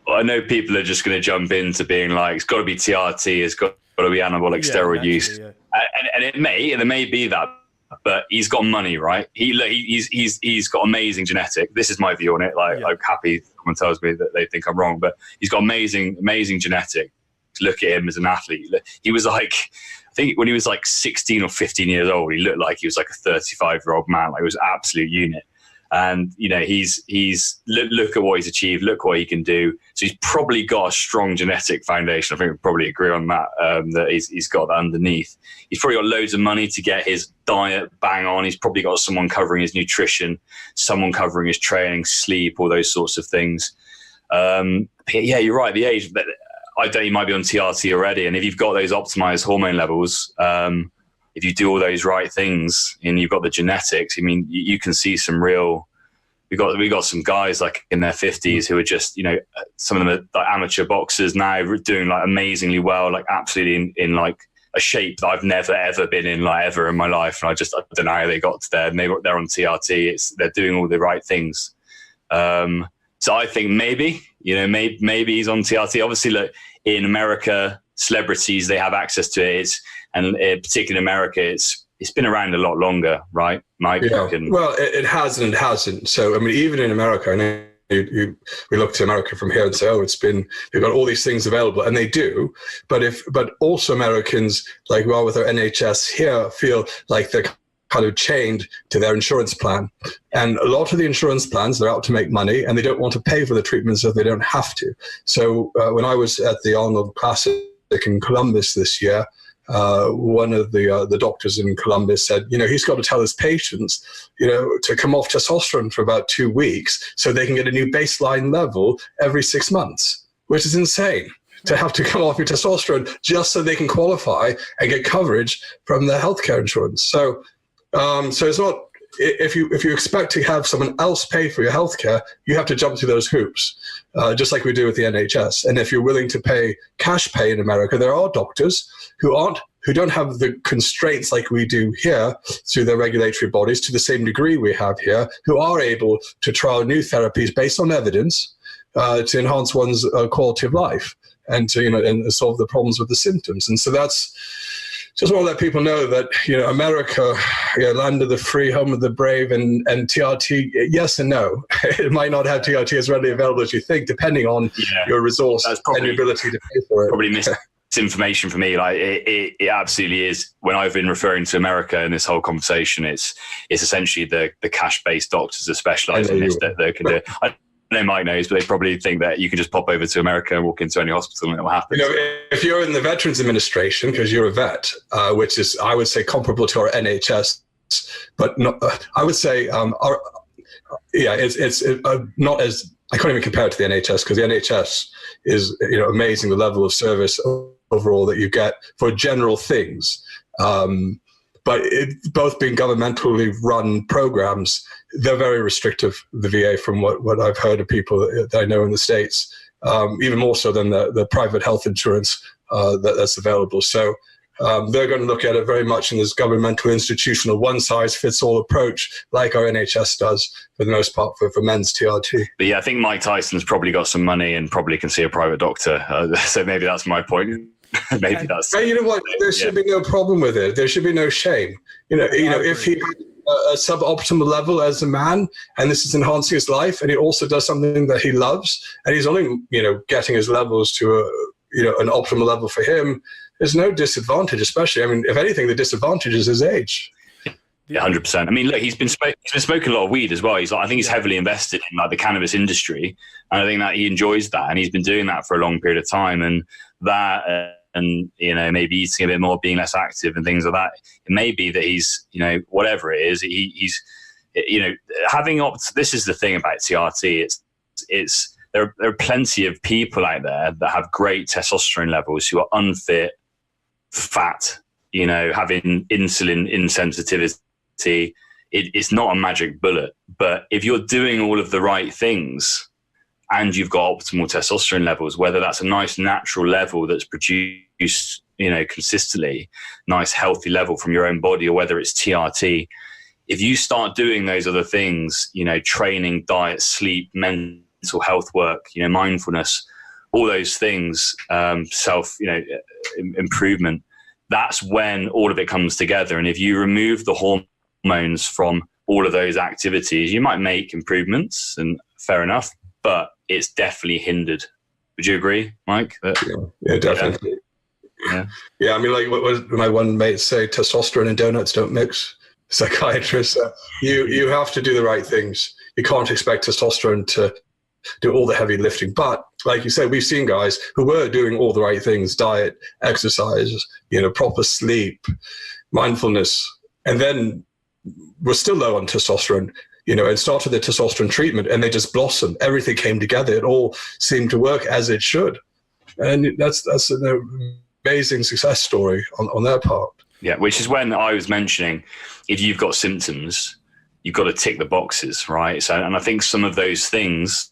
Well, I know people are just going to jump into being like, it's got to be TRT, it's got to be anabolic steroid use. Yeah. And there may be that, but he's got money, right? He's got amazing genetic. This is my view on it. I'm happy someone tells me that they think I'm wrong, but he's got amazing genetic. Look at him as an athlete. He was like, I think when he was like 16 or 15 years old, he looked like he was like a 35-year-old man. Like, he was an absolute unit. And he's look at what he's achieved, look what he can do. So he's probably got a strong genetic foundation. I think we probably agree on that. That he's got that underneath. He's probably got loads of money to get his diet bang on. He's probably got someone covering his nutrition, someone covering his training, sleep, all those sorts of things. Yeah, you're right. The age, I doubt he might be on TRT already. And if you've got those optimized hormone levels, if you do all those right things and you've got the genetics, I mean, you can see some real. We got some guys like in their 50s who are just, some of them are like amateur boxers now, doing like amazingly well, like absolutely in like a shape that I've never ever been in, like ever in my life. And I don't know how they got to there. And they're on TRT. They're doing all the right things. So I think maybe he's on TRT. Obviously, look, in America, celebrities, they have access to it. And particularly in America, it's been around a lot longer, right, Mike? Yeah. Well, it has and it hasn't. So, I mean, even in America, I know we look to America from here and say, oh, they've got all these things available, and they do. But also Americans, like, well, with our NHS here, feel like they're kind of chained to their insurance plan. And a lot of the insurance plans, they're out to make money, and they don't want to pay for the treatments if they don't have to. So when I was at the Arnold Classic in Columbus this year, one of the doctors in Columbus said, he's got to tell his patients, to come off testosterone for about 2 weeks so they can get a new baseline level every 6 months, which is insane to have to come off your testosterone just so they can qualify and get coverage from their healthcare insurance. So So it's not, if you expect to have someone else pay for your healthcare, you have to jump through those hoops, just like we do with the NHS. And if you're willing to pay cash pay in America, there are doctors who don't have the constraints like we do here through their regulatory bodies to the same degree we have here, who are able to trial new therapies based on evidence to enhance one's quality of life and to and solve the problems with the symptoms. And so that's just want to let people know that America, land of the free, home of the brave, and TRT, yes and no. It might not have TRT as readily available as you think, depending on your resource and your ability to pay for it. Probably misinformation for me. Like it absolutely is. When I've been referring to America in this whole conversation, it's essentially the cash-based doctors that specialize in this that can do it. I know Mike knows, but they probably think that you can just pop over to America and walk into any hospital and it will happen. If you're in the Veterans Administration, because you're a vet, which is, I would say, comparable to our NHS, but not, I would say, it's not as, I can't even compare it to the NHS, because the NHS is, amazing, the level of service overall that you get for general things. But both being governmentally run programs, they're very restrictive, the VA, from what I've heard of people that I know in the States, even more so than the private health insurance that's available. So they're going to look at it very much in this governmental institutional one-size-fits-all approach, like our NHS does for the most part for men's TRT. But yeah, I think Mike Tyson's probably got some money and probably can see a private doctor. So maybe that's my point. Maybe that's. You know what? There should be no problem with it. There should be no shame. If he had a suboptimal level as a man, and this is enhancing his life, and he also does something that he loves, and he's only getting his levels to an optimal level for him, there's no disadvantage. Especially, if anything, the disadvantage is his age. Yeah, 100%. Look, he's been smoking a lot of weed as well. I think he's heavily invested in the cannabis industry, and I think that he enjoys that, and he's been doing that for a long period of time, and that. And maybe eating a bit more, being less active, and things like that. It may be that he's whatever it is, he's having this is the thing about TRT. It's there are plenty of people out there that have great testosterone levels who are unfit, fat, having insulin insensitivity. It's not a magic bullet, but if you're doing all of the right things and you've got optimal testosterone levels, whether that's a nice natural level that's produced, consistently, nice healthy level from your own body, or whether it's TRT, if you start doing those other things, training, diet, sleep, mental health work, mindfulness, all those things, self, improvement, that's when all of it comes together. And if you remove the hormones from all of those activities, you might make improvements, and fair enough, but it's definitely hindered. Would you agree, Mike? Yeah, definitely. Yeah. Like what my one mate say, testosterone and donuts don't mix. Psychiatrist, you have to do the right things. You can't expect testosterone to do all the heavy lifting. But like you said, we've seen guys who were doing all the right things: diet, exercise, proper sleep, mindfulness, and then we're still low on testosterone. And started the testosterone treatment, and they just blossomed. Everything came together. It all seemed to work as it should. And that's an amazing success story on their part. Yeah, which is when I was mentioning, if you've got symptoms, you've got to tick the boxes, right? So, and I think some of those things,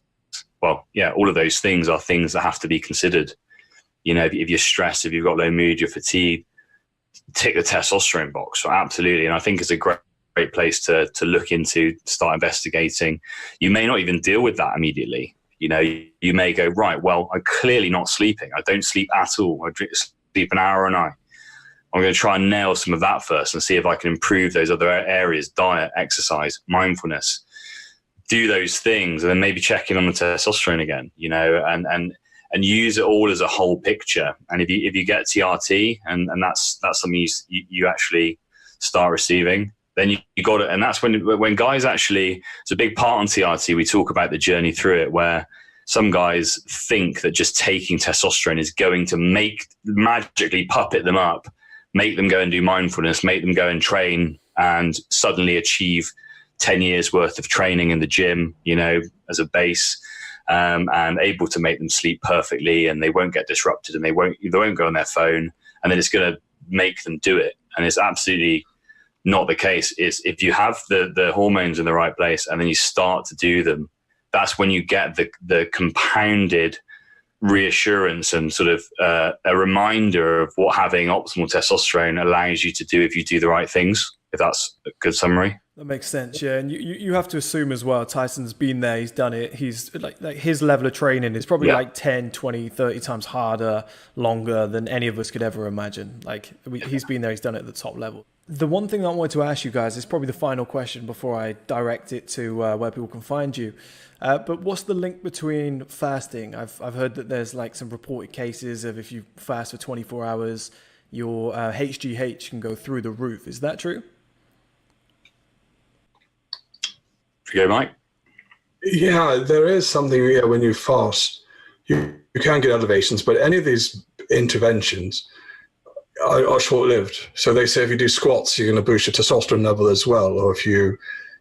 all of those things are things that have to be considered. If you're stressed, if you've got low mood, you're fatigued, tick the testosterone box. So absolutely. And I think it's a great place to look into, start investigating. You may not even deal with that immediately. You may go, right, well, I'm clearly not sleeping. I don't sleep at all. I sleep an hour a night. I'm going to try and nail some of that first and see if I can improve those other areas: diet, exercise, mindfulness. Do those things, and then maybe check in on the testosterone again, and use it all as a whole picture. And if you get TRT, and that's something you actually start receiving, then you got it. And that's when guys actually, it's a big part on TRT. We talk about the journey through it, where some guys think that just taking testosterone is going to magically puppet them up, make them go and do mindfulness, make them go and train, and suddenly achieve 10 years worth of training in the gym, as a base, and able to make them sleep perfectly, and they won't get disrupted, and they won't go on their phone, and then it's going to make them do it. And it's absolutely not the case. Is if you have the hormones in the right place and then you start to do them, that's when you get the compounded reassurance and sort of a reminder of what having optimal testosterone allows you to do if you do the right things, if that's a good summary. That makes sense, yeah. And you have to assume as well, Tyson's been there, he's done it. He's like his level of training is probably like 10, 20, 30 times harder, longer than any of us could ever imagine. Like he's been there, he's done it at the top level. The one thing that I wanted to ask you guys is probably the final question before I direct it to where people can find you. But what's the link between fasting? I've heard that there's like some reported cases of if you fast for 24 hours, your HGH can go through the roof. Is that true? You go, Mike? Yeah, there is something when you fast, you can get elevations, but any of these interventions are short-lived. So they say if you do squats, you're going to boost your testosterone level as well, or if you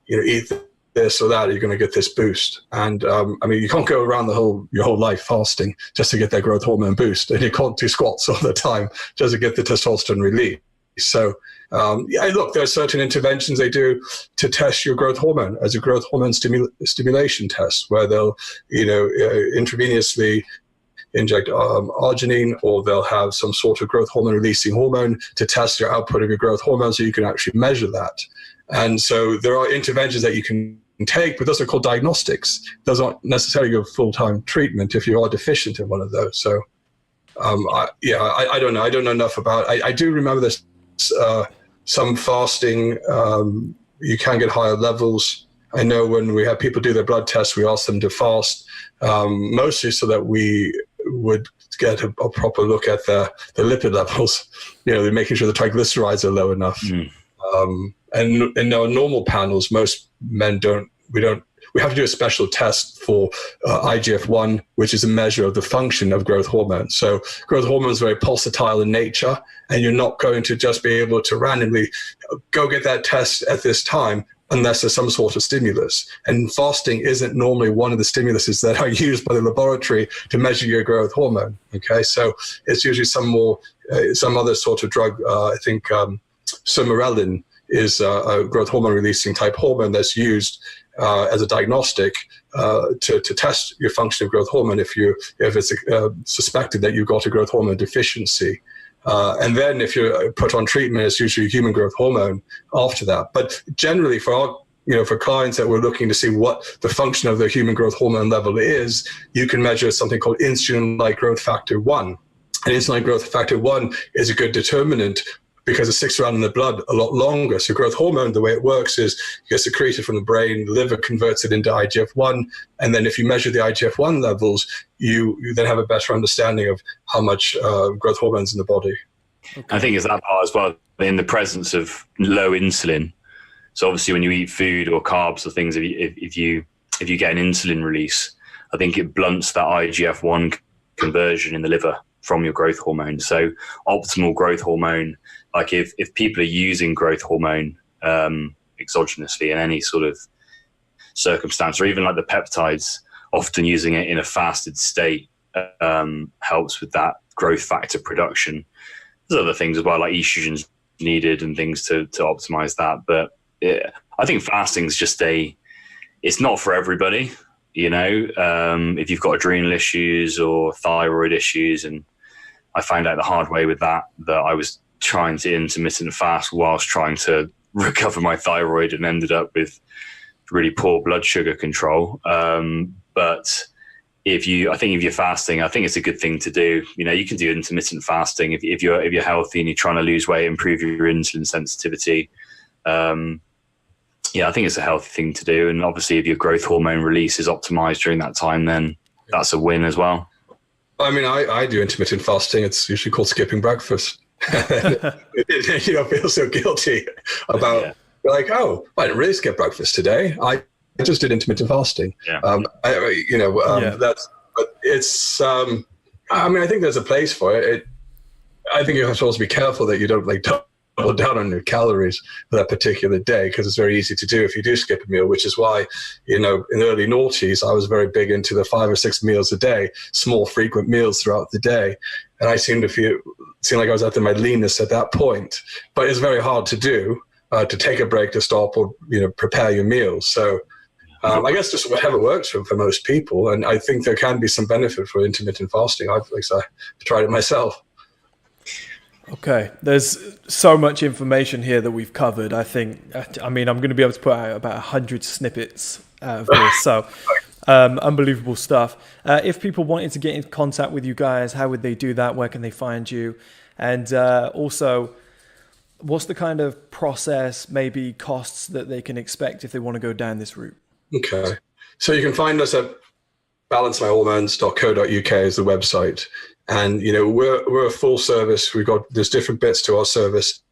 eat this or that, you're going to get this boost. And I mean, you can't go around your whole life fasting just to get that growth hormone boost, and you can't do squats all the time just to get the testosterone release. So look, there are certain interventions they do to test your growth hormone as a growth hormone stimulation test, where they'll intravenously inject arginine, or they'll have some sort of growth hormone releasing hormone to test your output of your growth hormone so you can actually measure that. And so there are interventions that you can take, but those are called diagnostics. Those aren't necessarily your full-time treatment if you are deficient in one of those. So I don't know. I don't know enough about it. I do remember this. Some fasting, you can get higher levels. I know when we have people do their blood tests, we ask them to fast, mostly so that we would get a proper look at the lipid levels, making sure the triglycerides are low enough. And in our normal panels, most men we have to do a special test for IGF-1, which is a measure of the function of growth hormone. So growth hormone is very pulsatile in nature, and you're not going to just be able to randomly go get that test at this time unless there's some sort of stimulus. And fasting isn't normally one of the stimuluses that are used by the laboratory to measure your growth hormone. Okay, so it's usually some other sort of drug. I think somerelin is a growth hormone releasing type hormone that's used as a diagnostic to test your function of growth hormone if it's suspected that you've got a growth hormone deficiency. And then if you're put on treatment, it's usually human growth hormone after that. But generally for clients that we're looking to see what the function of the human growth hormone level is, you can measure something called insulin-like growth factor 1. And insulin-like growth factor 1 is a good determinant because it sticks around in the blood a lot longer. So growth hormone, the way it works is it gets secreted from the brain, the liver converts it into IGF-1, and then if you measure the IGF-1 levels, you then have a better understanding of how much growth hormone's in the body. Okay. I think it's that part as well, in the presence of low insulin. So obviously when you eat food or carbs or things, if you get an insulin release, I think it blunts that IGF-1 conversion in the liver from your growth hormone. So optimal growth hormone, like if people are using growth hormone exogenously in any sort of circumstance, or even like the peptides, often using it in a fasted state helps with that growth factor production. There's other things as well, like estrogen's needed and things to optimize that. But I think fasting is just it's not for everybody, if you've got adrenal issues or thyroid issues. And I found out the hard way with that I was trying to intermittent fast whilst trying to recover my thyroid and ended up with really poor blood sugar control. But if you're fasting, I think it's a good thing to do. You can do intermittent fasting if you're healthy and you're trying to lose weight, improve your insulin sensitivity. I think it's a healthy thing to do. And obviously if your growth hormone release is optimized during that time, then that's a win as well. I mean, I do intermittent fasting. It's usually called skipping breakfast. Feel so guilty about like, oh, I didn't really skip breakfast today. I just did intermittent fasting. Yeah. That's, but it's, I think there's a place for it. I think you're supposed to be careful that you don't double down on your calories for that particular day, because it's very easy to do if you do skip a meal, which is why, in the early noughties, I was very big into the 5 or 6 meals a day, small, frequent meals throughout the day. And I seemed like I was at my leanest at that point, but it's very hard to do. to take a break, to stop, or prepare your meals. So I guess just whatever works for most people. And I think there can be some benefit for intermittent fasting. I've tried it myself. Okay, there's so much information here that we've covered. I mean, I'm going to be able to put out about 100 snippets out of this. So unbelievable stuff. If people wanted to get in contact with you guys, how would they do that? Where can they find you? And also, what's the kind of process, maybe costs that they can expect if they want to go down this route? Okay. So you can find us at balanceMyHormones.co.uk is the website. And, we're a full service. There's different bits to our service.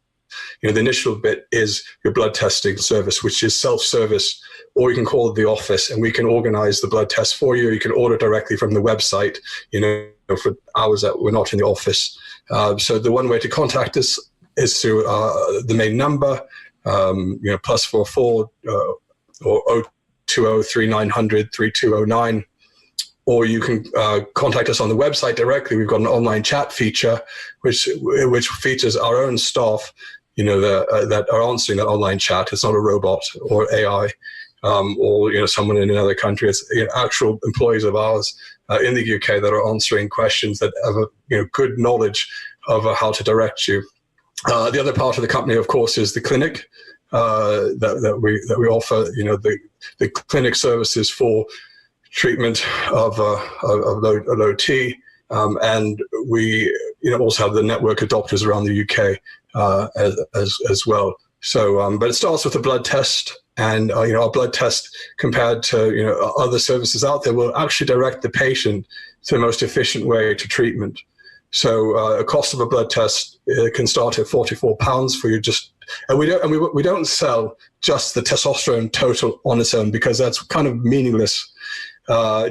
The initial bit is your blood testing service, which is self-service, or you can call it the office and we can organize the blood test for you. You can order directly from the website, for hours that we're not in the office. So the one way to contact us is through the main number, +44 or 020-3900-3209. Or you can contact us on the website directly. We've got an online chat feature, which features our own staff, that are answering that online chat. It's not a robot or AI, or someone in another country. It's actual employees of ours in the UK that are answering questions that have good knowledge of how to direct you. The other part of the company, of course, is the clinic that we offer. The clinic services for treatment of low T, and we also have the network of doctors around the UK as well. So, but it starts with a blood test, and our blood test, compared to other services out there, will actually direct the patient to the most efficient way to treatment. So, a cost of a blood test can start at £44 for you. And we don't sell just the testosterone total on its own, because that's kind of meaningless.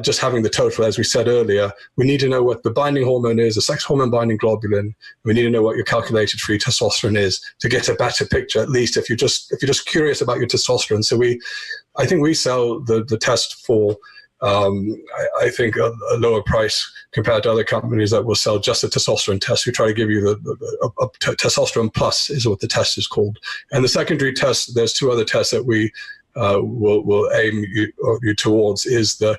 Just having the total, as we said earlier, we need to know what the binding hormone is, the sex hormone binding globulin. We need to know what your calculated free testosterone is to get a better picture, at least if you're just curious about your testosterone. So I think we sell the test for I think a lower price compared to other companies that will sell just a testosterone test. We try to give you a testosterone plus is what the test is called. And the secondary test, there's two other tests that we will aim you towards. It's a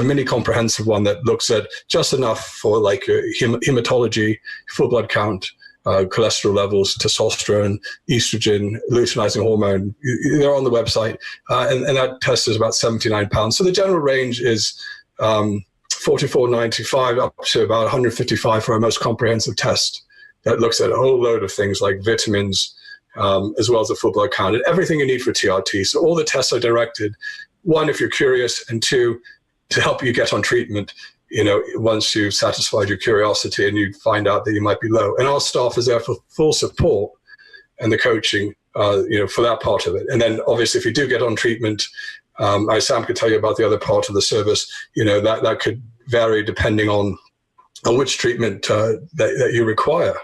mini comprehensive one that looks at just enough for like hematology, full blood count, cholesterol levels, testosterone, estrogen, luteinizing hormone. They're on the website, and that test is about £79. So the general range is $44.95 up to about $155 for our most comprehensive test that looks at a whole load of things like vitamins, as well as a full blood count and everything you need for TRT. So all the tests are directed, one, if you're curious, and two, to help you get on treatment, once you've satisfied your curiosity and you find out that you might be low. And our staff is there for full support and the coaching, for that part of it. And then obviously if you do get on treatment, Sam could tell you about the other part of the service, that could vary depending on which treatment that you require.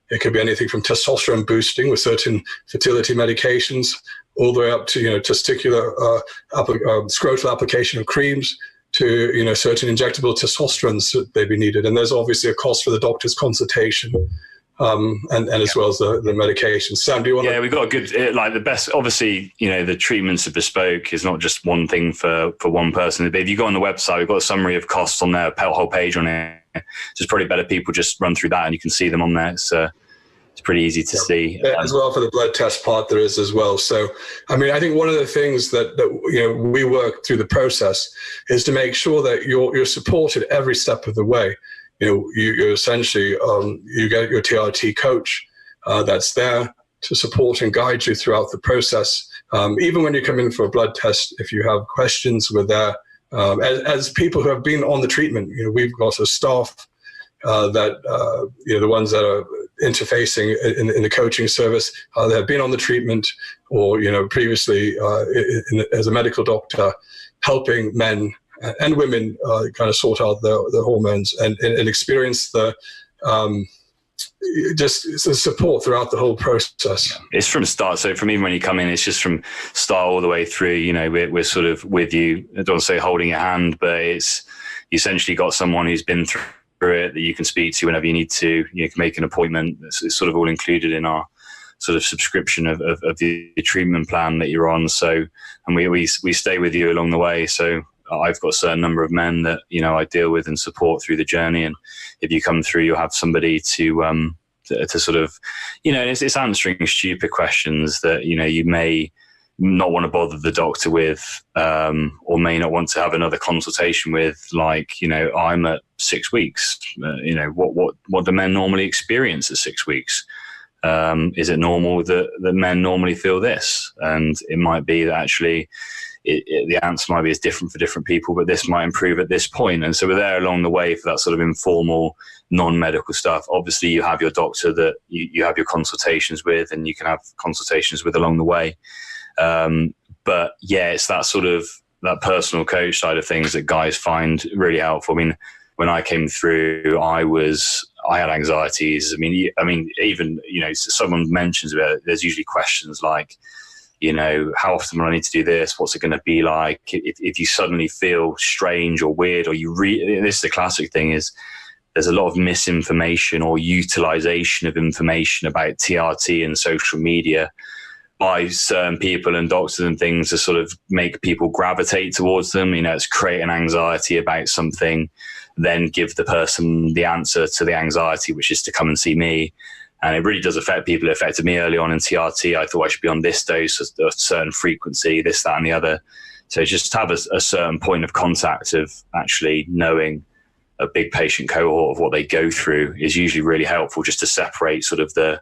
It could be anything from testosterone boosting with certain fertility medications, all the way up to testicular scrotal application of creams, to certain injectable testosterone that may be needed. And there's obviously a cost for the doctor's consultation, and as well as the medication. Sam, do you want to? Yeah, we've got a good, the best, obviously, the treatments are bespoke. It's not just one thing for one person. But if you go on the website, we've got a summary of costs on there, a whole page on it. So it's probably better people just run through that and you can see them on there. It's pretty easy to see. As well, for the blood test part, there is as well. So, I mean, I think one of the things that we work through the process is to make sure that you're supported every step of the way. You essentially, you get your TRT coach that's there to support and guide you throughout the process. Even when you come in for a blood test, if you have questions, we're there. As people who have been on the treatment, we've got a staff that, the ones that are interfacing in the coaching service, that have been on the treatment or, previously as a medical doctor, helping men and women kind of sort out their hormones and experience the just support throughout the whole process. It's from start. So from even when you come in, it's just from start all the way through. We're sort of with you. I don't want to say holding your hand, but it's you essentially got someone who's been through it that you can speak to whenever you need to. You can make an appointment. It's sort of all included in our sort of subscription of the treatment plan that you're on. So, and we stay with you along the way. So I've got a certain number of men that, you know, I deal with and support through the journey. And if you come through, you'll have somebody to sort of, you know, it's answering stupid questions that, you know, you may not want to bother the doctor with, or may not want to have another consultation with, like, you know, I'm at 6 weeks, you know, what do men normally experience at 6 weeks? Is it normal that men normally feel this? And it might be that actually the answer might be as different for different people, but this might improve at this point. And so we're there along the way for that sort of informal, non-medical stuff. Obviously you have your doctor that you have your consultations with, and you can have consultations with along the way. But yeah, it's that sort of that personal coach side of things that guys find really helpful. I mean, when I came through, I had anxieties. I mean, even, you know, someone mentions about it, there's usually questions like, you know, how often will I need to do this? What's it going to be like? If you suddenly feel strange or weird, or this is the classic thing, is there's a lot of misinformation or utilization of information about TRT and social media by certain people and doctors and things to sort of make people gravitate towards them. You know, it's create an anxiety about something, then give the person the answer to the anxiety, which is to come and see me. And it really does affect people. It affected me early on in TRT. I thought I should be on this dose, a certain frequency, this, that, and the other. So just have a certain point of contact of actually knowing a big patient cohort of what they go through is usually really helpful, just to separate sort of the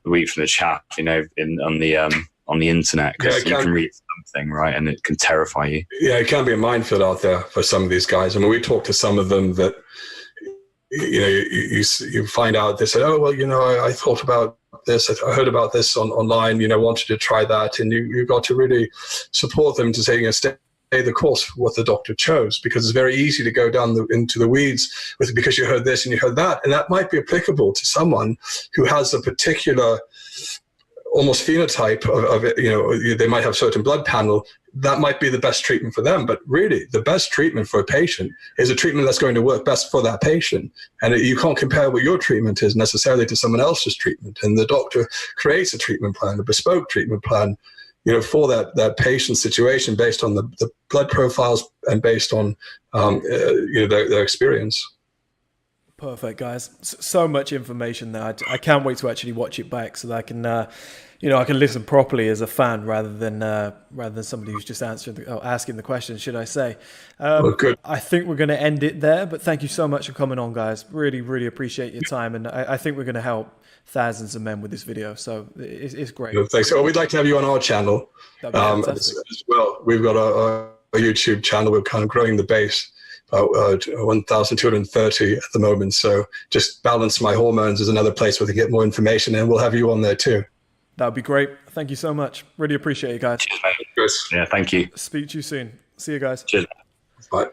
wheat from the chaff, you know, on the internet, because you can read something, right, and it can terrify you. Yeah, it can be a minefield out there for some of these guys. I mean, we talk to some of them that, you know, you find out, they say, oh, well, you know, I thought about this, I heard about this online, you know, wanted to try that. And you've got to really support them to say, you know, stay the course for what the doctor chose, because it's very easy to go down into the weeds with it because you heard this and you heard that. And that might be applicable to someone who has a particular almost phenotype of it, you know, they might have certain blood panel. That might be the best treatment for them. But really, the best treatment for a patient is a treatment that's going to work best for that patient. And you can't compare what your treatment is necessarily to someone else's treatment. And the doctor creates a treatment plan, a bespoke treatment plan, you know, for that patient situation based on the blood profiles and based on, you know, their experience. Perfect, guys. So much information there. I can't wait to actually watch it back so that I can, you know, I can listen properly as a fan rather than somebody who's just asking the questions, should I say. Well, good. I think we're going to end it there, but thank you so much for coming on, guys. Really, really appreciate your time. And I think we're going to help thousands of men with this video. So it's great. Thanks. Well, we'd like to have you on our channel as well. We've got a YouTube channel. We're kind of growing the base. 1,230 at the moment. So just Balance My Hormones is another place where they get more information, and we'll have you on there too. That would be great. Thank you so much. Really appreciate it, guys. Cheers, mate. Yeah, thank you. Speak to you soon. See you guys. Cheers. Bye.